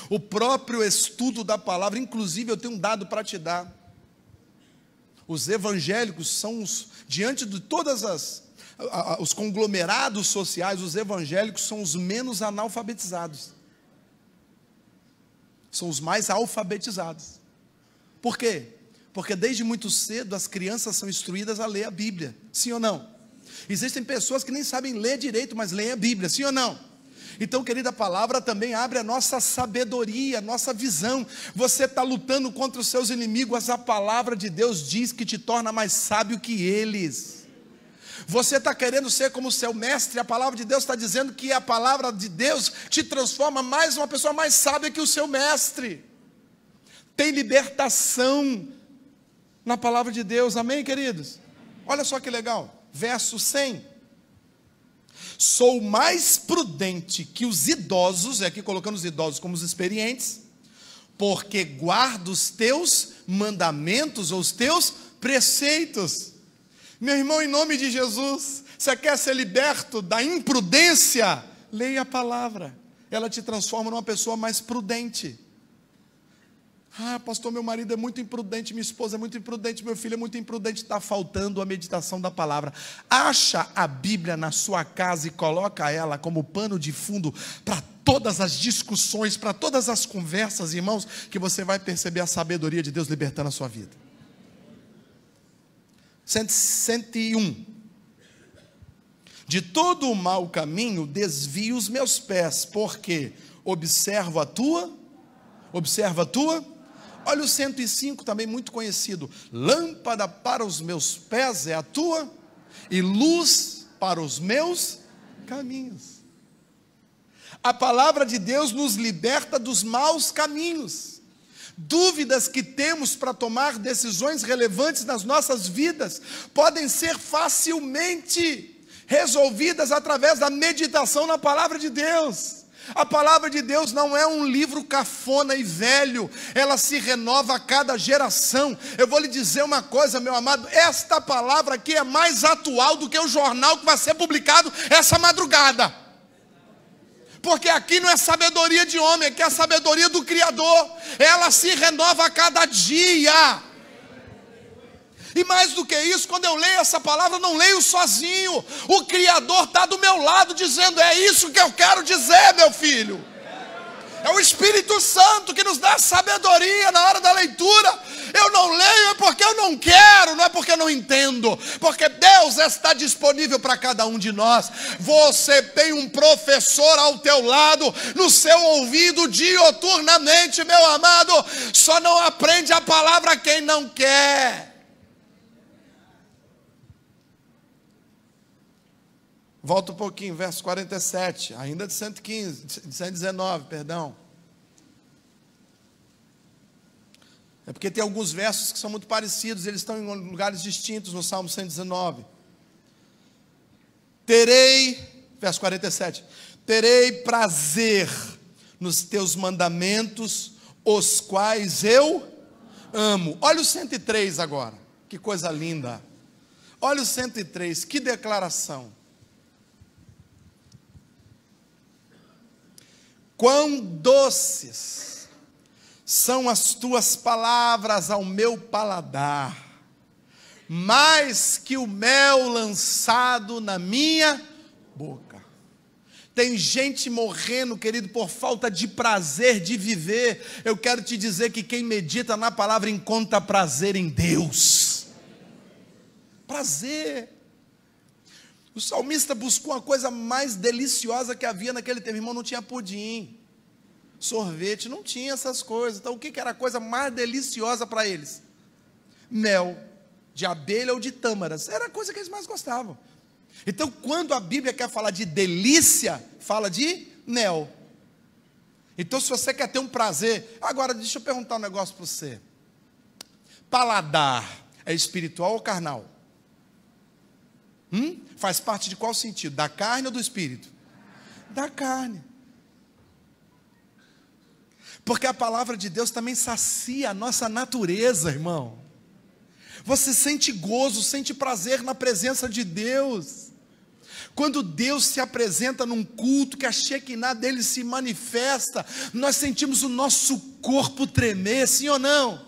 O próprio estudo da palavra, inclusive eu tenho um dado para te dar. Os evangélicos são diante de todas os conglomerados sociais, os evangélicos são os menos analfabetizados. São os mais alfabetizados. Por quê? Porque desde muito cedo as crianças são instruídas a ler a Bíblia. Sim ou não? Existem pessoas que nem sabem ler direito, mas leem a Bíblia. Sim ou não? Então, querida, a palavra também abre a nossa sabedoria, a nossa visão. Você está lutando contra os seus inimigos, mas a palavra de Deus diz que te torna mais sábio que eles. Você está querendo ser como o seu mestre, a palavra de Deus está dizendo que a palavra de Deus te transforma mais uma pessoa mais sábia que o seu mestre. Tem libertação na palavra de Deus, amém, queridos? Olha só que legal, verso 100. Sou mais prudente que os idosos, aqui colocando os idosos como os experientes, porque guardo os teus mandamentos ou os teus preceitos. Meu irmão, em nome de Jesus, você quer ser liberto da imprudência? Leia a palavra, ela te transforma numa pessoa mais prudente. Ah, pastor, meu marido é muito imprudente, minha esposa é muito imprudente, meu filho é muito imprudente. Está faltando a meditação da palavra. Acha a Bíblia na sua casa e coloca ela como pano de fundo para todas as discussões, para todas as conversas, irmãos, que você vai perceber a sabedoria de Deus libertando a sua vida. 101. De todo o mau caminho desvio os meus pés, porque observa a tua. Olha o 105, também muito conhecido. Lâmpada para os meus pés é a tua, e luz para os meus caminhos. A palavra de Deus nos liberta dos maus caminhos. Dúvidas que temos para tomar decisões relevantes nas nossas vidas podem ser facilmente resolvidas através da meditação na palavra de Deus. A palavra de Deus não é um livro cafona e velho, ela se renova a cada geração. Eu vou lhe dizer uma coisa, meu amado, esta palavra aqui é mais atual do que o jornal que vai ser publicado essa madrugada. Porque aqui não é sabedoria de homem, aqui é a sabedoria do Criador. Ela se renova a cada dia. E mais do que isso, quando eu leio essa palavra, eu não leio sozinho. O Criador está do meu lado dizendo: é isso que eu quero dizer, meu filho. É o Espírito Santo que nos dá sabedoria na hora da leitura. Eu não leio é porque eu não quero, não é porque eu não entendo. Porque Deus está disponível para cada um de nós. Você tem um professor ao teu lado, no seu ouvido dioturnamente, meu amado. Só não aprende a palavra quem não quer. Volta um pouquinho, verso 47, ainda de 119, perdão. É porque tem alguns versos que são muito parecidos, eles estão em lugares distintos no Salmo 119. Verso 47, terei prazer nos teus mandamentos, os quais eu amo. Olha o 103 agora, que coisa linda. Olha o 103, que declaração. Quão doces são as tuas palavras ao meu paladar, mais que o mel lançado na minha boca. Tem gente morrendo, querido, por falta de prazer de viver. Eu quero te dizer que quem medita na palavra encontra prazer em Deus. Prazer. O salmista buscou a coisa mais deliciosa que havia naquele tempo. Irmão, não tinha pudim, sorvete, não tinha essas coisas. Então o que era a coisa mais deliciosa para eles? Mel de abelha ou de tâmaras. Era a coisa que eles mais gostavam. Então quando a Bíblia quer falar de delícia, fala de mel. Então se você quer ter um prazer... Agora deixa eu perguntar um negócio para você. Paladar é espiritual ou carnal? Faz parte de qual sentido? Da carne ou do espírito? Da carne. Porque a palavra de Deus também sacia a nossa natureza, irmão. Você sente gozo, sente prazer na presença de Deus. Quando Deus se apresenta num culto, que a Shekinah dele se manifesta, nós sentimos o nosso corpo tremer, sim ou não?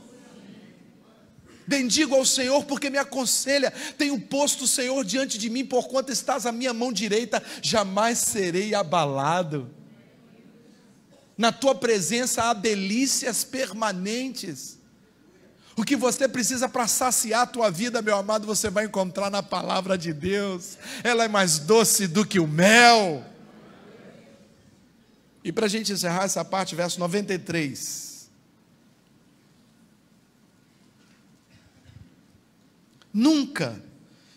Bendigo ao Senhor porque me aconselha, tenho posto o Senhor diante de mim, porquanto estás à minha mão direita, jamais serei abalado. Na tua presença há delícias permanentes. O que você precisa para saciar a tua vida, meu amado, você vai encontrar na palavra de Deus. Ela é mais doce do que o mel. E para a gente encerrar essa parte, verso 93. Nunca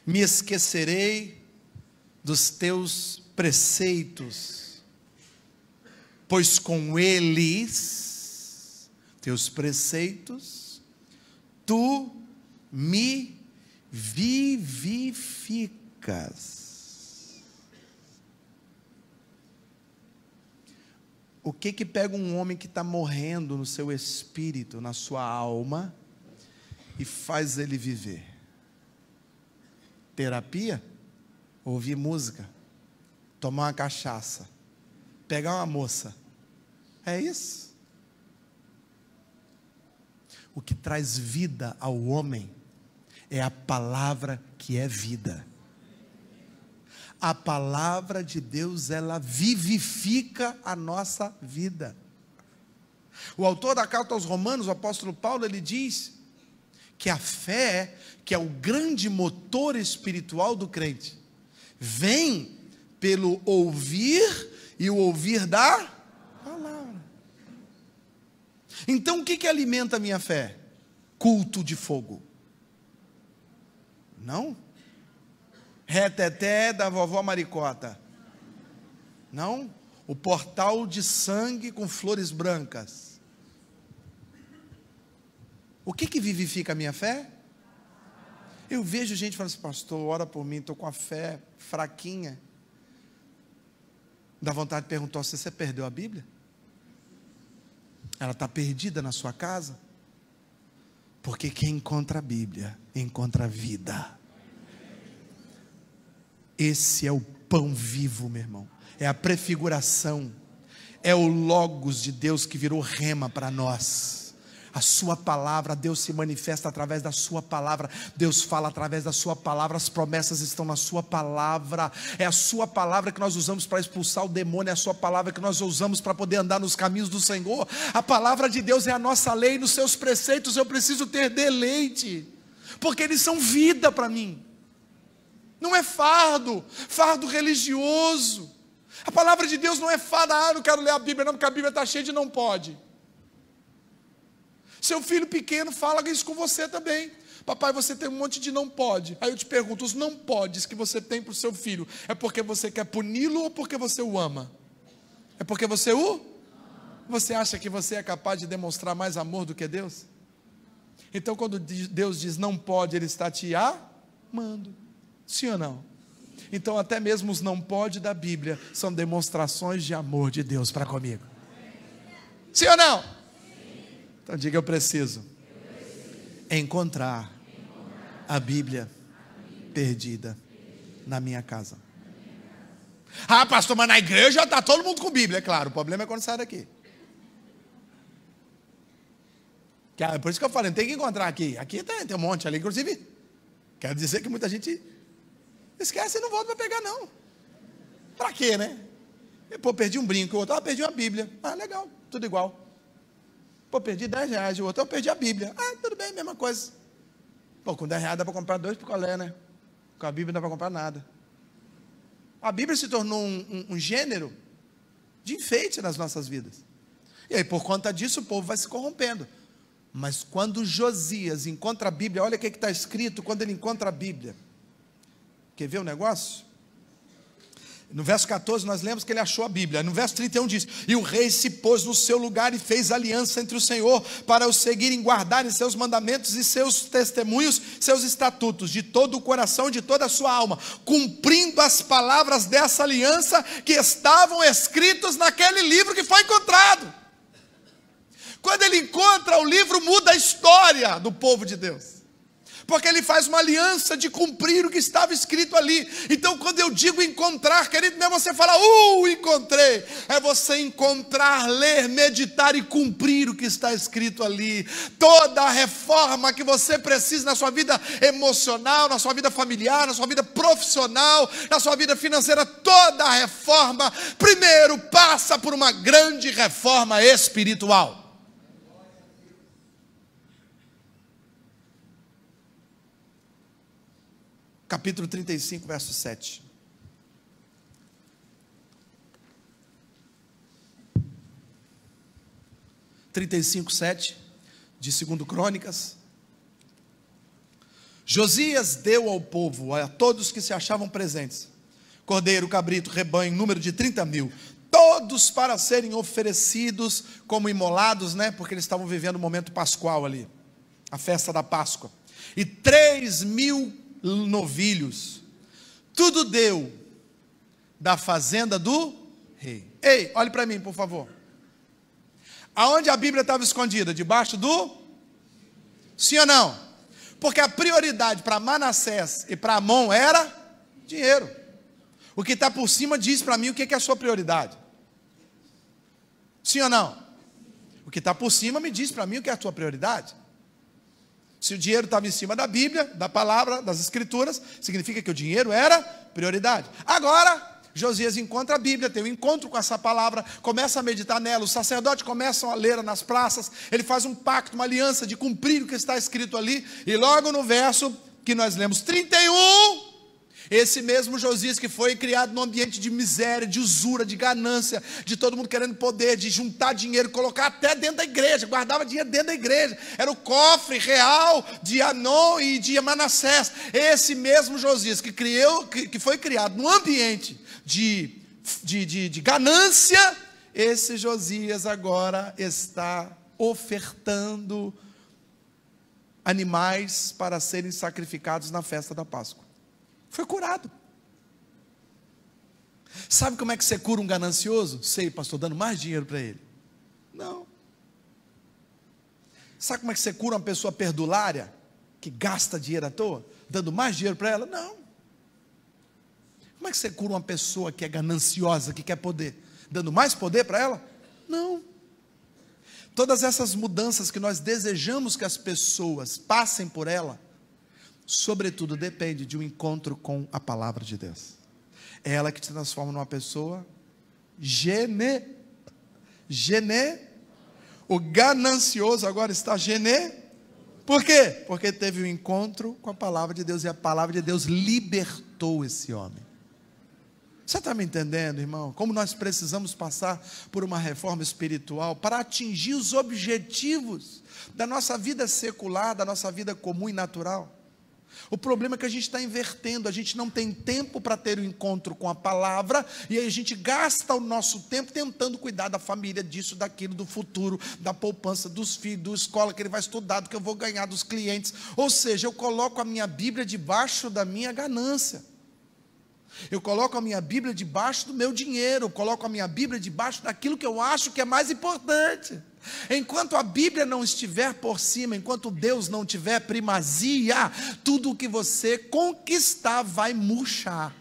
me esquecerei dos teus preceitos, pois com eles, teus preceitos, tu me vivificas. O que pega um homem que está morrendo no seu espírito, na sua alma, e faz ele viver? Terapia? Ouvir música, tomar uma cachaça, pegar uma moça. É isso. O que traz vida ao homem é a palavra que é vida. A palavra de Deus, ela vivifica a nossa vida. O autor da carta aos Romanos, o apóstolo Paulo, ele diz que a fé, que é o grande motor espiritual do crente, vem pelo ouvir e o ouvir da palavra. Então o que alimenta a minha fé? Culto de fogo. Não? Reteté da vovó Maricota. Não? O portal de sangue com flores brancas. O que vivifica a minha fé? Eu vejo gente falando assim, pastor, ora por mim, estou com a fé fraquinha. Dá vontade de perguntar se você perdeu a Bíblia? Ela está perdida na sua casa? Porque quem encontra a Bíblia, encontra a vida. Esse é o pão vivo, meu irmão. É a prefiguração. É o logos de Deus que virou rema para nós. A sua palavra, Deus se manifesta através da sua palavra. Deus fala através da sua palavra. As promessas estão na sua palavra. É a sua palavra que nós usamos para expulsar o demônio. É a sua palavra que nós usamos para poder andar nos caminhos do Senhor. A palavra de Deus é a nossa lei. Nos seus preceitos eu preciso ter deleite, porque eles são vida para mim. Não é fardo religioso. A palavra de Deus não é fardo. Não quero ler a Bíblia não, porque a Bíblia está cheia de não pode. Seu filho pequeno fala isso com você também. Papai, você tem um monte de não pode. Aí eu te pergunto, os não podes que você tem para o seu filho, é porque você quer puni-lo ou porque você o ama? É porque você o? Você acha que você é capaz de demonstrar mais amor do que Deus? Então quando Deus diz não pode, Ele está te amando. Sim ou não? Então até mesmo os não pode da Bíblia são demonstrações de amor de Deus para comigo. Sim ou não? Então diga, eu preciso encontrar a Bíblia perdida na minha casa. Ah, pastor, mas na igreja está todo mundo com Bíblia. É claro, o problema é quando sai daqui. Por isso que eu falei, tem que encontrar aqui. Aqui tem um monte ali, inclusive. Quero dizer que muita gente esquece e não volta para pegar não. Para quê, né? Pô, perdi um brinco, o outro, perdi uma Bíblia. Ah, legal, tudo igual. Pô, perdi R$10, o outro, eu perdi a Bíblia. Ah, tudo bem, mesma coisa. Pô, com R$10 dá para comprar 2 picolé, né? Com a Bíblia não dá para comprar nada. A Bíblia se tornou um gênero de enfeite nas nossas vidas. E aí, por conta disso, o povo vai se corrompendo. Mas quando Josias encontra a Bíblia, olha o que está escrito quando ele encontra a Bíblia. Quer ver o negócio? No verso 14 nós lemos que ele achou a Bíblia. No verso 31 diz, e o rei se pôs no seu lugar e fez aliança entre o Senhor, para o seguirem, guardarem seus mandamentos e seus testemunhos, seus estatutos, de todo o coração e de toda a sua alma, cumprindo as palavras dessa aliança que estavam escritas naquele livro que foi encontrado. Quando ele encontra o livro, muda a história do povo de Deus. Porque ele faz uma aliança de cumprir o que estava escrito ali. Então quando eu digo encontrar, querido, não é você falar, encontrei. É você encontrar, ler, meditar e cumprir o que está escrito ali. Toda a reforma que você precisa na sua vida emocional, na sua vida familiar, na sua vida profissional, na sua vida financeira, toda a reforma, primeiro passa por uma grande reforma espiritual. Capítulo 35, verso 7. De 2 Crônicas. Josias deu ao povo, a todos que se achavam presentes, cordeiro, cabrito, rebanho, número de 30.000, todos para serem oferecidos como imolados, né? Porque eles estavam vivendo o momento pascual ali, a festa da Páscoa. E 3.000 novilhos, tudo deu da fazenda do rei. Ei, olhe para mim, por favor. Aonde a Bíblia estava escondida? Debaixo do? Sim ou não? Porque a prioridade para Manassés e para Amon era dinheiro. O que está por cima diz para mim o que é a sua prioridade. Sim ou não? O que está por cima me diz para mim o que é a tua prioridade. Se o dinheiro estava em cima da Bíblia, da palavra, das Escrituras, significa que o dinheiro era prioridade. Agora, Josias encontra a Bíblia, tem um encontro com essa palavra, começa a meditar nela, os sacerdotes começam a ler nas praças, ele faz um pacto, uma aliança de cumprir o que está escrito ali, e logo no verso que nós lemos 31, esse mesmo Josias que foi criado num ambiente de miséria, de usura, de ganância, de todo mundo querendo poder, de juntar dinheiro, colocar até dentro da igreja, guardava dinheiro dentro da igreja, era o cofre real de Anon e de Manassés. Esse mesmo Josias que foi criado num ambiente de ganância, esse Josias agora está ofertando animais para serem sacrificados na festa da Páscoa. Foi curado. Sabe como é que você cura um ganancioso? Sei, pastor, dando mais dinheiro para ele. Não. Sabe como é que você cura uma pessoa perdulária, que gasta dinheiro à toa? Dando mais dinheiro para ela? Não. Como é que você cura uma pessoa que é gananciosa, que quer poder? Dando mais poder para ela? Não. Todas essas mudanças que nós desejamos que as pessoas passem por ela, sobretudo depende de um encontro com a palavra de Deus. É ela que te transforma numa pessoa o ganancioso agora está por quê? Porque teve um encontro com a palavra de Deus, e a palavra de Deus libertou esse homem. Você está me entendendo, irmão? Como nós precisamos passar por uma reforma espiritual para atingir os objetivos da nossa vida secular, da nossa vida comum e natural. O problema é que a gente está invertendo, a gente não tem tempo para ter um encontro com a palavra, e aí a gente gasta o nosso tempo tentando cuidar da família, disso, daquilo, do futuro, da poupança, dos filhos, da escola que ele vai estudar, do que eu vou ganhar, dos clientes. Ou seja, eu coloco a minha Bíblia debaixo da minha ganância, eu coloco a minha Bíblia debaixo do meu dinheiro, eu coloco a minha Bíblia debaixo daquilo que eu acho que é mais importante. Enquanto a Bíblia não estiver por cima, enquanto Deus não tiver primazia, tudo o que você conquistar vai murchar.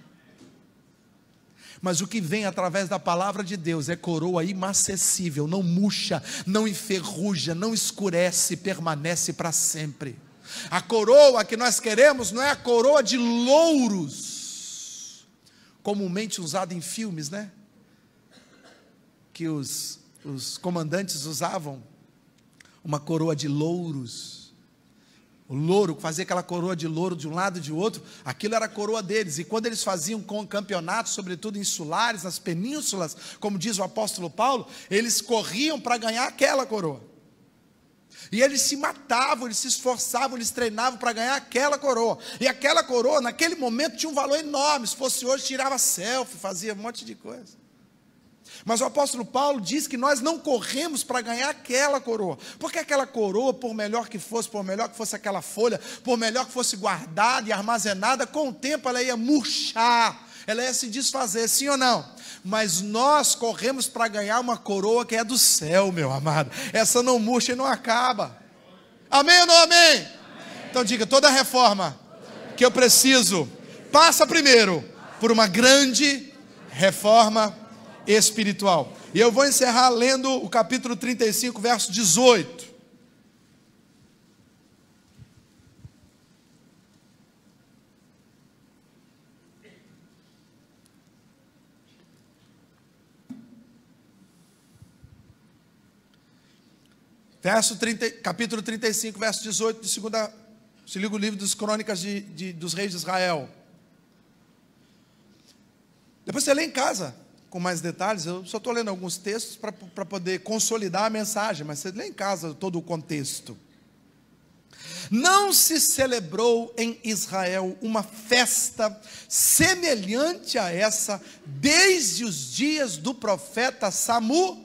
Mas o que vem através da palavra de Deus é coroa inacessível, não murcha, não enferruja, não escurece, permanece para sempre. A coroa que nós queremos não é a coroa de louros, comumente usada em filmes, né? Que os comandantes usavam uma coroa de louros. O louro, fazia aquela coroa de louro de um lado e de outro, aquilo era a coroa deles. E quando eles faziam com campeonatos, sobretudo insulares, nas penínsulas, como diz o apóstolo Paulo, eles corriam para ganhar aquela coroa. E eles se matavam, eles se esforçavam, eles treinavam para ganhar aquela coroa. E aquela coroa, naquele momento, tinha um valor enorme. Se fosse hoje, tirava selfie, fazia um monte de coisa. Mas o apóstolo Paulo diz que nós não corremos para ganhar aquela coroa, porque aquela coroa, por melhor que fosse aquela folha, por melhor que fosse guardada e armazenada, com o tempo ela ia murchar, ela ia se desfazer, sim ou não? Mas nós corremos para ganhar uma coroa que é do céu, meu amado. Essa não murcha e não acaba. Amém ou não amém? Amém. Então diga, toda reforma que eu preciso, passa primeiro por uma grande reforma espiritual. E eu vou encerrar lendo o capítulo 35, verso 18. Capítulo 35, verso 18 do livro dos Crônicas dos Reis de Israel. Depois você lê em casa com mais detalhes. Eu só estou lendo alguns textos para poder consolidar a mensagem, mas você lê em casa todo o contexto. Não se celebrou em Israel uma festa semelhante a essa desde os dias do profeta Samuel.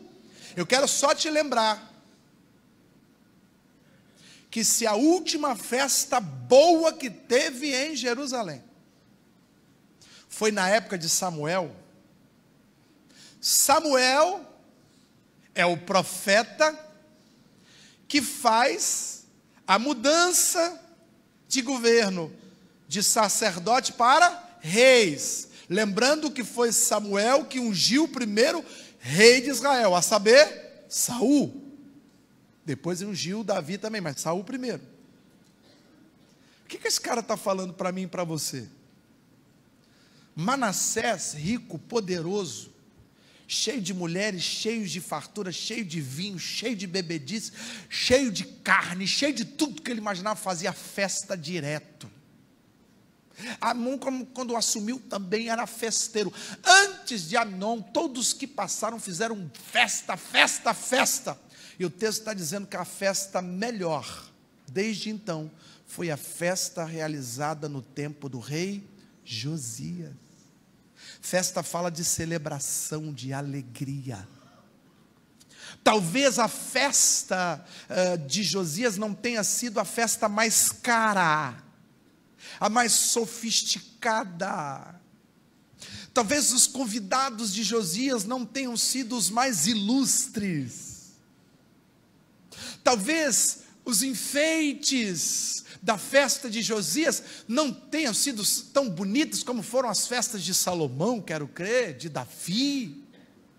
Eu quero só te lembrar que se a última festa boa que teve em Jerusalém foi na época de Samuel, Samuel é o profeta que faz a mudança de governo, de sacerdote para reis. Lembrando que foi Samuel que ungiu o primeiro rei de Israel, a saber, Saul. Depois ungiu Davi também, mas Saul primeiro. O que esse cara está falando para mim e para você? Manassés, rico, poderoso, cheio de mulheres, cheio de fartura, cheio de vinho, cheio de bebedice, cheio de carne, cheio de tudo que ele imaginava, fazia festa direto. Amon, quando assumiu, também era festeiro. Antes de Amon, todos que passaram fizeram festa, festa, festa. E o texto está dizendo que a festa melhor, desde então, foi a festa realizada no tempo do rei Josias. Festa fala de celebração, de alegria. Talvez a festa de Josias não tenha sido a festa mais cara, a mais sofisticada. Talvez os convidados de Josias não tenham sido os mais ilustres. Talvez os enfeites da festa de Josias não tenham sido tão bonitos como foram as festas de Salomão, quero crer, de Davi,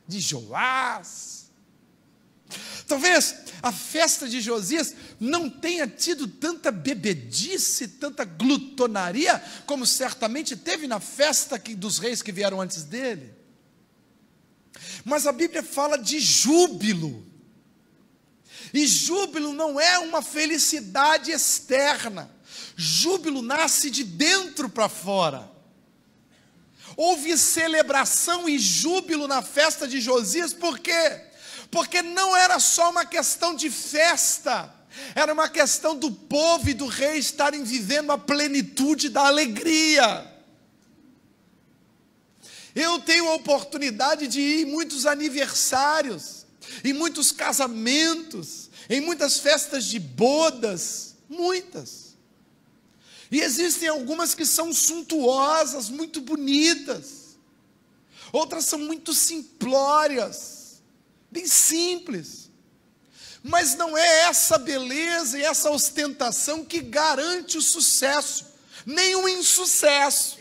de Joás. Talvez a festa de Josias não tenha tido tanta bebedice, tanta glutonaria, como certamente teve na festa dos reis que vieram antes dele. Mas a Bíblia fala de júbilo. E júbilo não é uma felicidade externa. Júbilo nasce de dentro para fora. Houve celebração e júbilo na festa de Josias, por quê? Porque não era só uma questão de festa, era uma questão do povo e do rei estarem vivendo a plenitude da alegria. Eu tenho a oportunidade de ir em muitos aniversários, em muitos casamentos, em muitas festas de bodas, muitas. E existem algumas que são suntuosas, muito bonitas. Outras são muito simplórias, bem simples. Mas não é essa beleza e essa ostentação que garante o sucesso, nem o insucesso.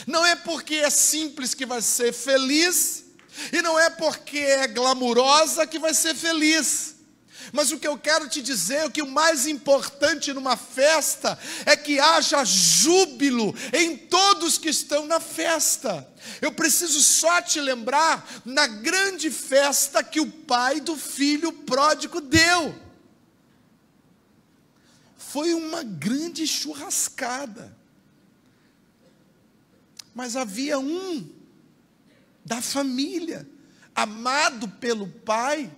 Não é porque é simples que vai ser feliz, e não é porque é glamurosa que vai ser feliz. Mas o que eu quero te dizer é que o mais importante numa festa é que haja júbilo em todos que estão na festa. Eu preciso só te lembrar na grande festa que o pai do filho pródigo deu. Foi uma grande churrascada. Mas havia um da família, amado pelo pai,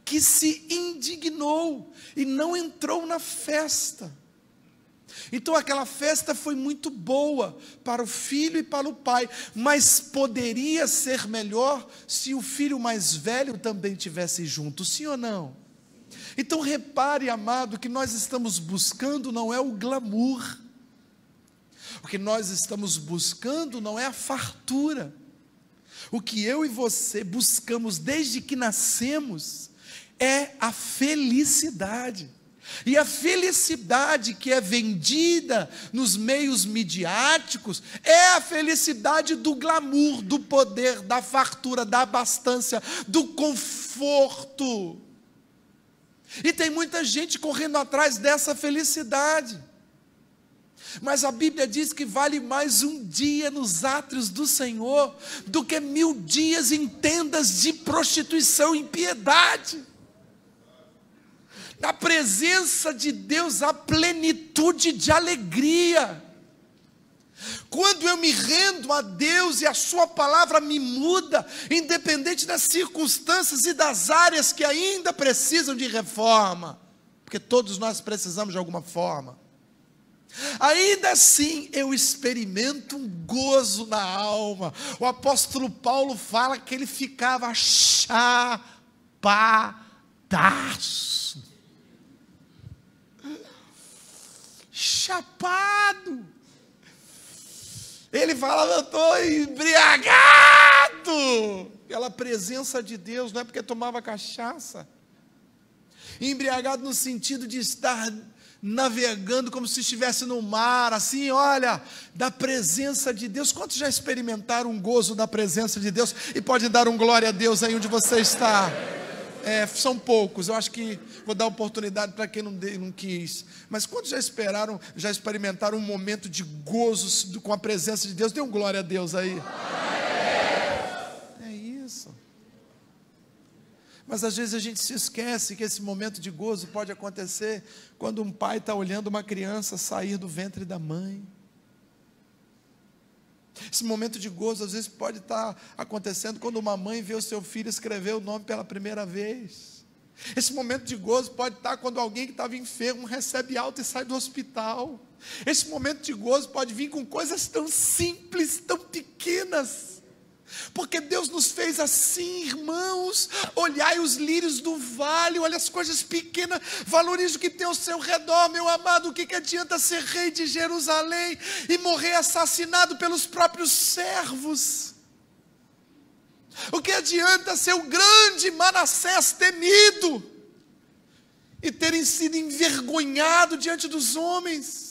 que se indignou e não entrou na festa. Então aquela festa foi muito boa para o filho e para o pai, mas poderia ser melhor se o filho mais velho também tivesse junto, sim ou não? Então repare, amado, que nós estamos buscando não é o glamour. O que nós estamos buscando não é a fartura. O que eu e você buscamos desde que nascemos é a felicidade. E a felicidade que é vendida nos meios midiáticos é a felicidade do glamour, do poder, da fartura, da abastança, do conforto. E tem muita gente correndo atrás dessa felicidade. Mas a Bíblia diz que vale mais um dia nos átrios do Senhor do que 1000 dias em tendas de prostituição e impiedade. Na presença de Deus há plenitude de alegria. Quando eu me rendo a Deus e a sua palavra me muda, independente das circunstâncias e das áreas que ainda precisam de reforma, porque todos nós precisamos de alguma forma, ainda assim eu experimento um gozo na alma. O apóstolo Paulo fala que ele ficava chapadaço. Chapado. Ele fala, eu estou embriagado pela presença de Deus, não é porque tomava cachaça. Embriagado no sentido de estar navegando como se estivesse no mar, assim, olha, da presença de Deus. Quantos já experimentaram um gozo da presença de Deus? E pode dar um glória a Deus aí onde você está. São poucos, eu acho que vou dar oportunidade para quem não quis. Mas quantos já experimentaram um momento de gozo com a presença de Deus? Dê um glória a Deus aí. É isso. Mas às vezes a gente se esquece que esse momento de gozo pode acontecer quando um pai está olhando uma criança sair do ventre da mãe. Esse momento de gozo às vezes pode estar acontecendo quando uma mãe vê o seu filho escrever o nome pela primeira vez. Esse momento de gozo pode estar quando alguém que estava enfermo recebe alta e sai do hospital. Esse momento de gozo pode vir com coisas tão simples, tão pequenas. Porque Deus nos fez assim, irmãos. Olhai os lírios do vale, olha as coisas pequenas, valorize o que tem ao seu redor, meu amado. O que adianta ser rei de Jerusalém e morrer assassinado pelos próprios servos? O que adianta ser o grande Manassés temido e terem sido envergonhado diante dos homens?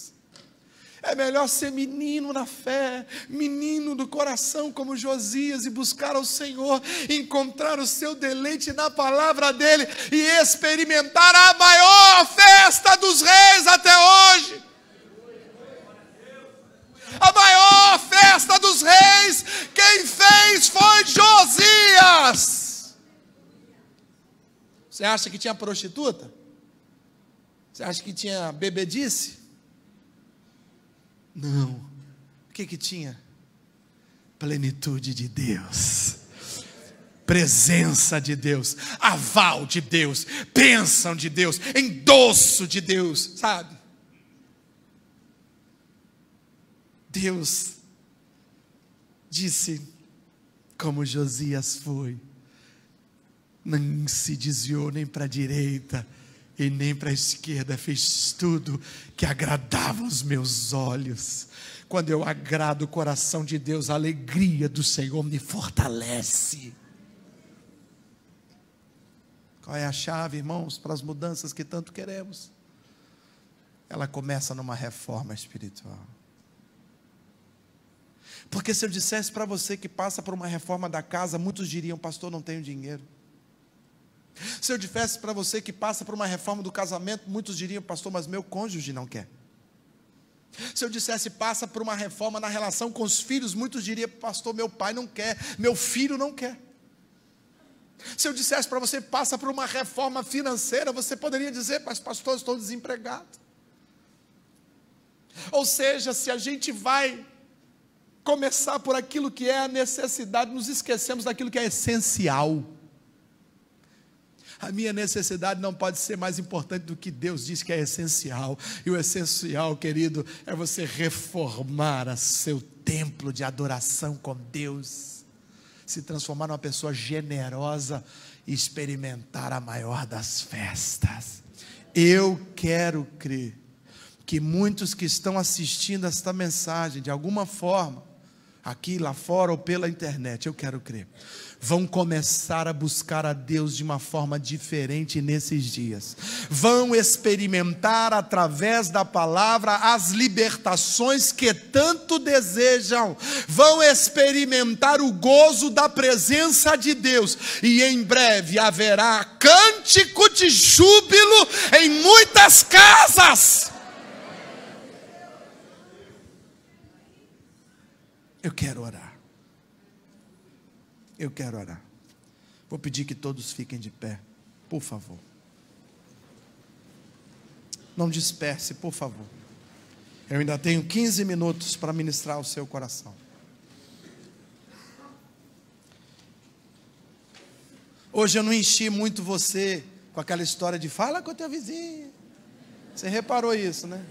É melhor ser menino na fé, menino do coração como Josias, e buscar ao Senhor, encontrar o seu deleite na palavra dele e experimentar a maior festa dos reis até hoje. A maior festa dos reis, quem fez foi Josias. Você acha que tinha prostituta? Você acha que tinha bebedice? Não. O que tinha? Plenitude de Deus, presença de Deus, aval de Deus, bênção de Deus, endosso de Deus, sabe? Deus disse, como Josias foi, não se desviou nem para a direita e nem para a esquerda, fez tudo que agradava aos meus olhos. Quando eu agrado o coração de Deus, a alegria do Senhor me fortalece. Qual é a chave, irmãos, para as mudanças que tanto queremos? Ela começa numa reforma espiritual. Porque se eu dissesse para você que passa por uma reforma da casa, muitos diriam, pastor, não tenho dinheiro. Se eu dissesse para você que passa por uma reforma do casamento, muitos diriam, pastor, mas meu cônjuge não quer. Se eu dissesse passa por uma reforma na relação com os filhos, muitos diriam, pastor, meu pai não quer, meu filho não quer. Se eu dissesse para você passa por uma reforma financeira, você poderia dizer, mas pastor, eu estou desempregado. Ou seja, se a gente vai começar por aquilo que é a necessidade, nos esquecemos daquilo que é essencial. A minha necessidade não pode ser mais importante do que Deus diz que é essencial. E o essencial, querido, é você reformar o seu templo de adoração com Deus, se transformar numa pessoa generosa e experimentar a maior das festas. Eu quero crer que muitos que estão assistindo esta mensagem, de alguma forma, aqui, lá fora ou pela internet, eu quero crer, vão começar a buscar a Deus de uma forma diferente nesses dias. Vão experimentar através da palavra as libertações que tanto desejam. Vão experimentar o gozo da presença de Deus. E em breve haverá cântico de júbilo em muitas casas. Eu quero orar. Eu quero orar. Vou pedir que todos fiquem de pé, por favor. Não disperse, por favor. Eu ainda tenho 15 minutos para ministrar o seu coração. Hoje eu não enchi muito você com aquela história de fala com o teu vizinho. Você reparou isso, né?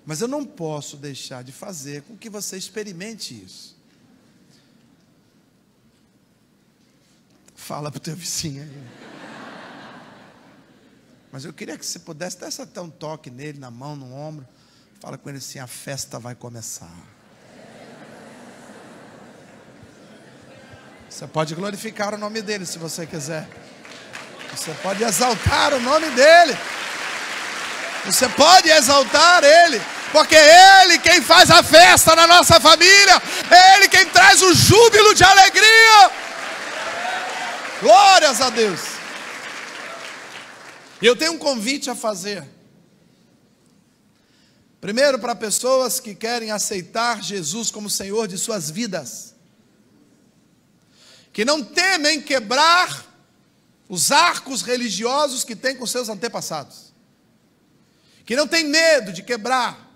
Mas eu não posso deixar de fazer com que você experimente isso. Fala para o teu vizinho aí. Mas eu queria que você pudesse até um toque nele, na mão, no ombro. Fala com ele assim, a festa vai começar. Você pode glorificar o nome dele se você quiser. Você pode exaltar o nome dele. Você pode exaltar Ele, porque é Ele quem faz a festa na nossa família, é Ele quem traz o júbilo de alegria. Glórias a Deus. Eu tenho um convite a fazer. Primeiro, para pessoas que querem aceitar Jesus como Senhor de suas vidas, que não temem quebrar os arcos religiosos que têm com seus antepassados, que não tem medo de quebrar,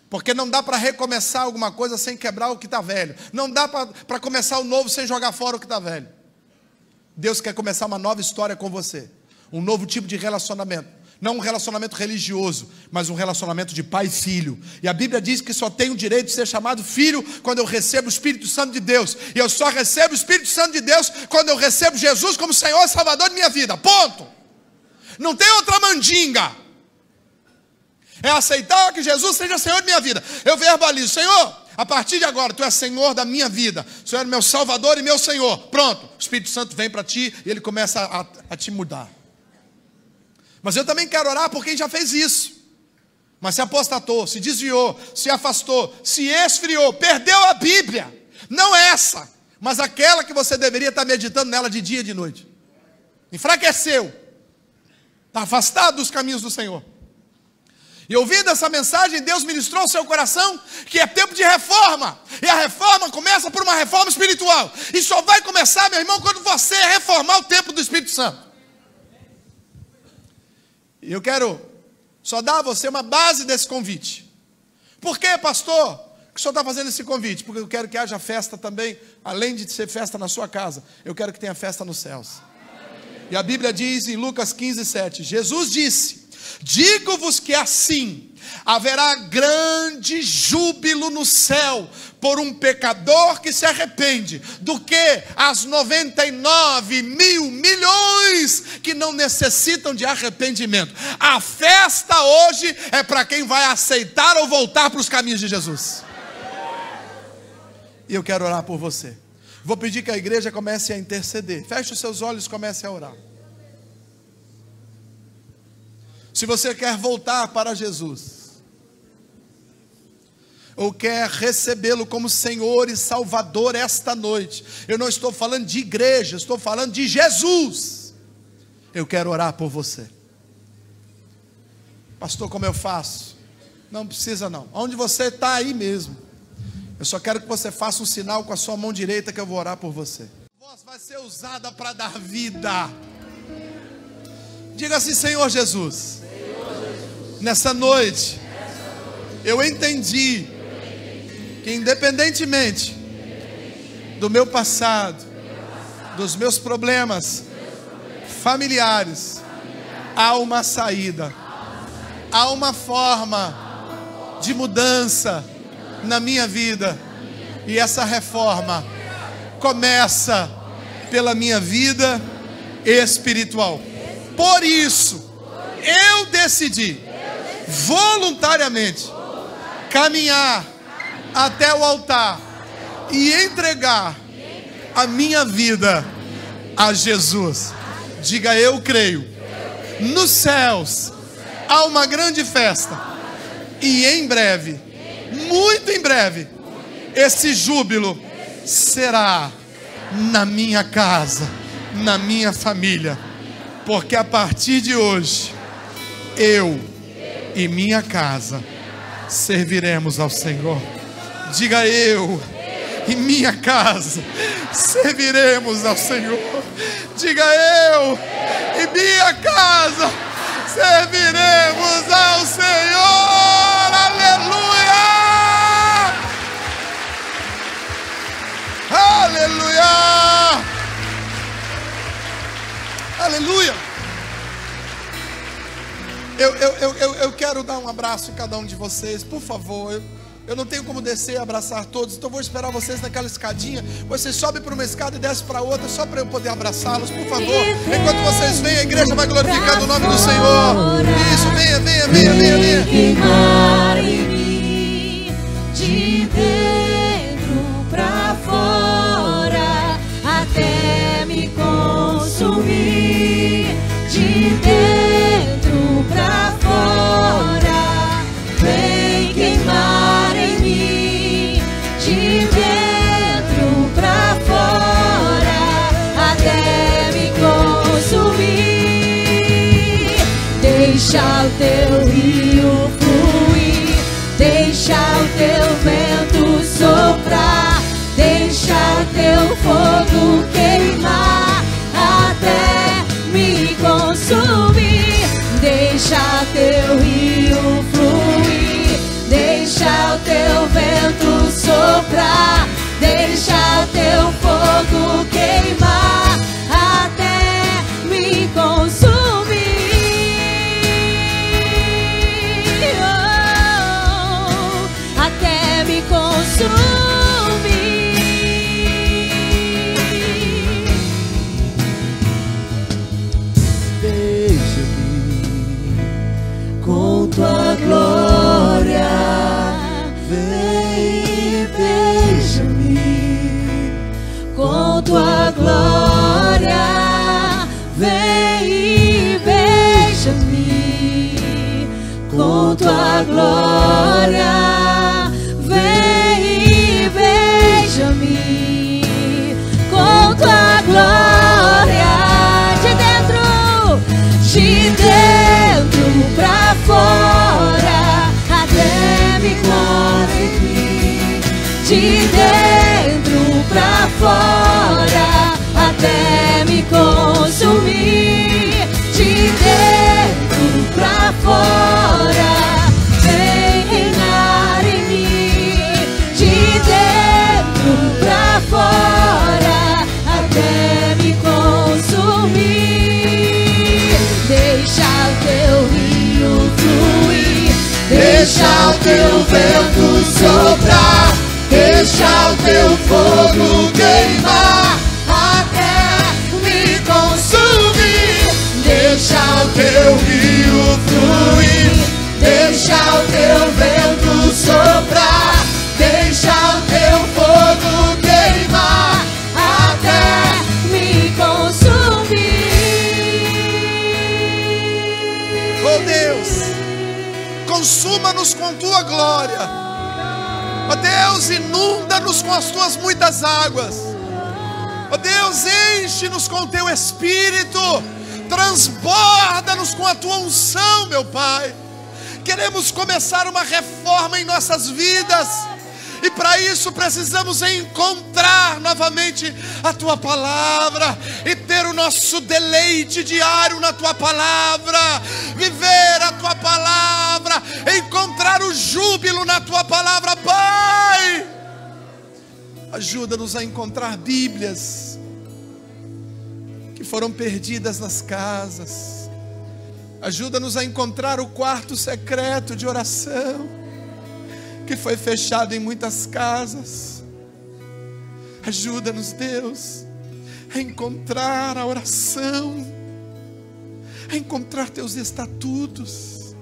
porque não dá para recomeçar alguma coisa sem quebrar o que está velho, não dá para começar o novo sem jogar fora o que está velho. Deus quer começar uma nova história com você, um novo tipo de relacionamento, não um relacionamento religioso, mas um relacionamento de pai e filho. E a Bíblia diz que só tenho o direito de ser chamado filho quando eu recebo o Espírito Santo de Deus, e eu só recebo o Espírito Santo de Deus quando eu recebo Jesus como Senhor e Salvador de minha vida, ponto. Não tem outra mandinga. É aceitar que Jesus seja Senhor de minha vida. Eu verbalizo: Senhor, a partir de agora Tu és Senhor da minha vida, o Senhor é meu Salvador e meu Senhor. Pronto, o Espírito Santo vem para ti e Ele começa a te mudar. Mas eu também quero orar por quem já fez isso, mas se apostatou, se desviou, se afastou, se esfriou, perdeu a Bíblia. Não essa, mas aquela que você deveria estar meditando nela de dia e de noite. Enfraqueceu, está afastado dos caminhos do Senhor. E ouvindo essa mensagem, Deus ministrou ao seu coração que é tempo de reforma. E a reforma começa por uma reforma espiritual. E só vai começar, meu irmão, quando você reformar o templo do Espírito Santo. E eu quero só dar a você uma base desse convite. Por que, pastor, que o senhor está fazendo esse convite? Porque eu quero que haja festa também, além de ser festa na sua casa, eu quero que tenha festa nos céus. E a Bíblia diz em Lucas 15:7, Jesus disse: digo-vos que assim haverá grande júbilo no céu por um pecador que se arrepende, do que as 99 mil milhões que não necessitam de arrependimento. A festa hoje é para quem vai aceitar ou voltar para os caminhos de Jesus. E eu quero orar por você. Vou pedir que a igreja comece a interceder. Feche os seus olhos e comece a orar. Se você quer voltar para Jesus, ou quer recebê-lo como Senhor e Salvador esta noite, eu não estou falando de igreja, estou falando de Jesus. Eu quero orar por você. Pastor, como eu faço? Não precisa não, onde você está aí mesmo. Eu só quero que você faça um sinal com a sua mão direita, que eu vou orar por você. A voz vai ser usada para dar vida. Diga assim: Senhor Jesus, nessa noite eu entendi que independentemente do meu passado, dos meus problemas familiares, há uma saída, há uma forma de mudança na minha vida, e essa reforma começa pela minha vida espiritual. Por isso eu decidi voluntariamente caminhar até o altar e entregar a minha vida a Jesus. Diga: eu creio, nos céus há uma grande festa, e em breve, muito em breve, esse júbilo será na minha casa, na minha família, porque a partir de hoje eu e minha casa serviremos ao Senhor. Diga: eu e minha casa serviremos ao Senhor. Diga: eu e minha casa serviremos ao Senhor. Aleluia! Aleluia! Aleluia! Eu quero dar um abraço em cada um de vocês, por favor. Eu não tenho como descer e abraçar todos, então vou esperar vocês naquela escadinha. Você sobe para uma escada e desce para outra, só para eu poder abraçá-los, por favor. Enquanto vocês vêm, a igreja vai glorificando o nome do Senhor. Isso, venha, venha, venha, venha, venha. Queimar em mim, de dentro para fora, até me consumir, de dentro para fora. com tua glória, vem e beija-me. Com tua glória, vem e beija-me. Com tua glória, de dentro pra fora, até me consumir. De dentro pra fora, até me consumir. De dentro pra fora, vem reinar em mim. De dentro pra fora, até me consumir. Deixa o teu rio fluir, deixa o teu vento soprar, deixa o teu fogo queimar, até me consumir. Deixa o teu rio fluir, deixa o teu vento soprar, deixa o teu fogo queimar, até me consumir. Oh Deus, consuma-nos com tua glória. Ó Deus, inunda-nos com as tuas muitas águas. Ó Deus, enche-nos com o teu Espírito. Transborda-nos com a tua unção, meu Pai. Queremos começar uma reforma em nossas vidas. E para isso precisamos encontrar novamente a tua palavra e ter o nosso deleite diário na tua palavra, viver a tua palavra, encontrar o júbilo na tua palavra. Pai, ajuda-nos a encontrar Bíblias que foram perdidas nas casas. Ajuda-nos a encontrar o quarto secreto de oração que foi fechado em muitas casas. Ajuda-nos, Deus, a encontrar a oração, a encontrar teus estatutos.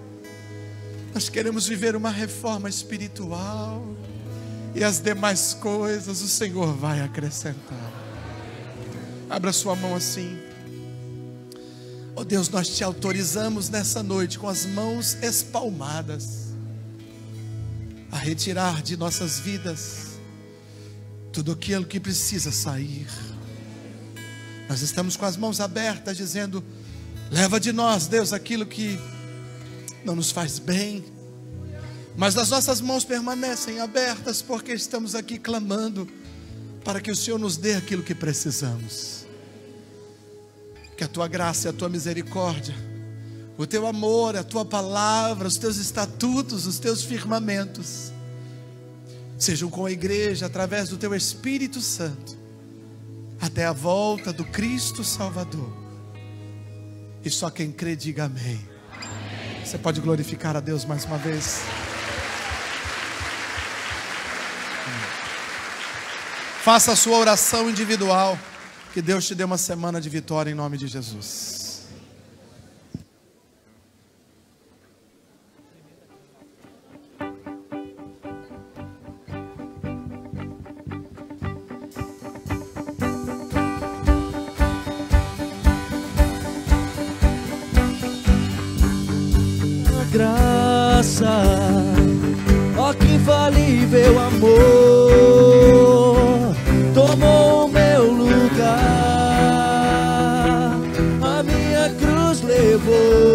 Nós queremos viver uma reforma espiritual, e as demais coisas o Senhor vai acrescentar. Abra sua mão assim. Oh Deus, nós te autorizamos nessa noite com as mãos espalmadas a retirar de nossas vidas tudo aquilo que precisa sair. Nós estamos com as mãos abertas dizendo: leva de nós, Deus, aquilo que não nos faz bem. Mas as nossas mãos permanecem abertas porque estamos aqui clamando para que o Senhor nos dê aquilo que precisamos. Que a tua graça e a tua misericórdia, o teu amor, a tua palavra, os teus estatutos, os teus firmamentos sejam com a igreja através do teu Espírito Santo até a volta do Cristo Salvador. E só quem crê diga amém. Você pode glorificar a Deus mais uma vez? Faça a sua oração individual. Que Deus te dê uma semana de vitória em nome de Jesus. Graça, ó que infalível amor, tomou o meu lugar, a minha cruz levou.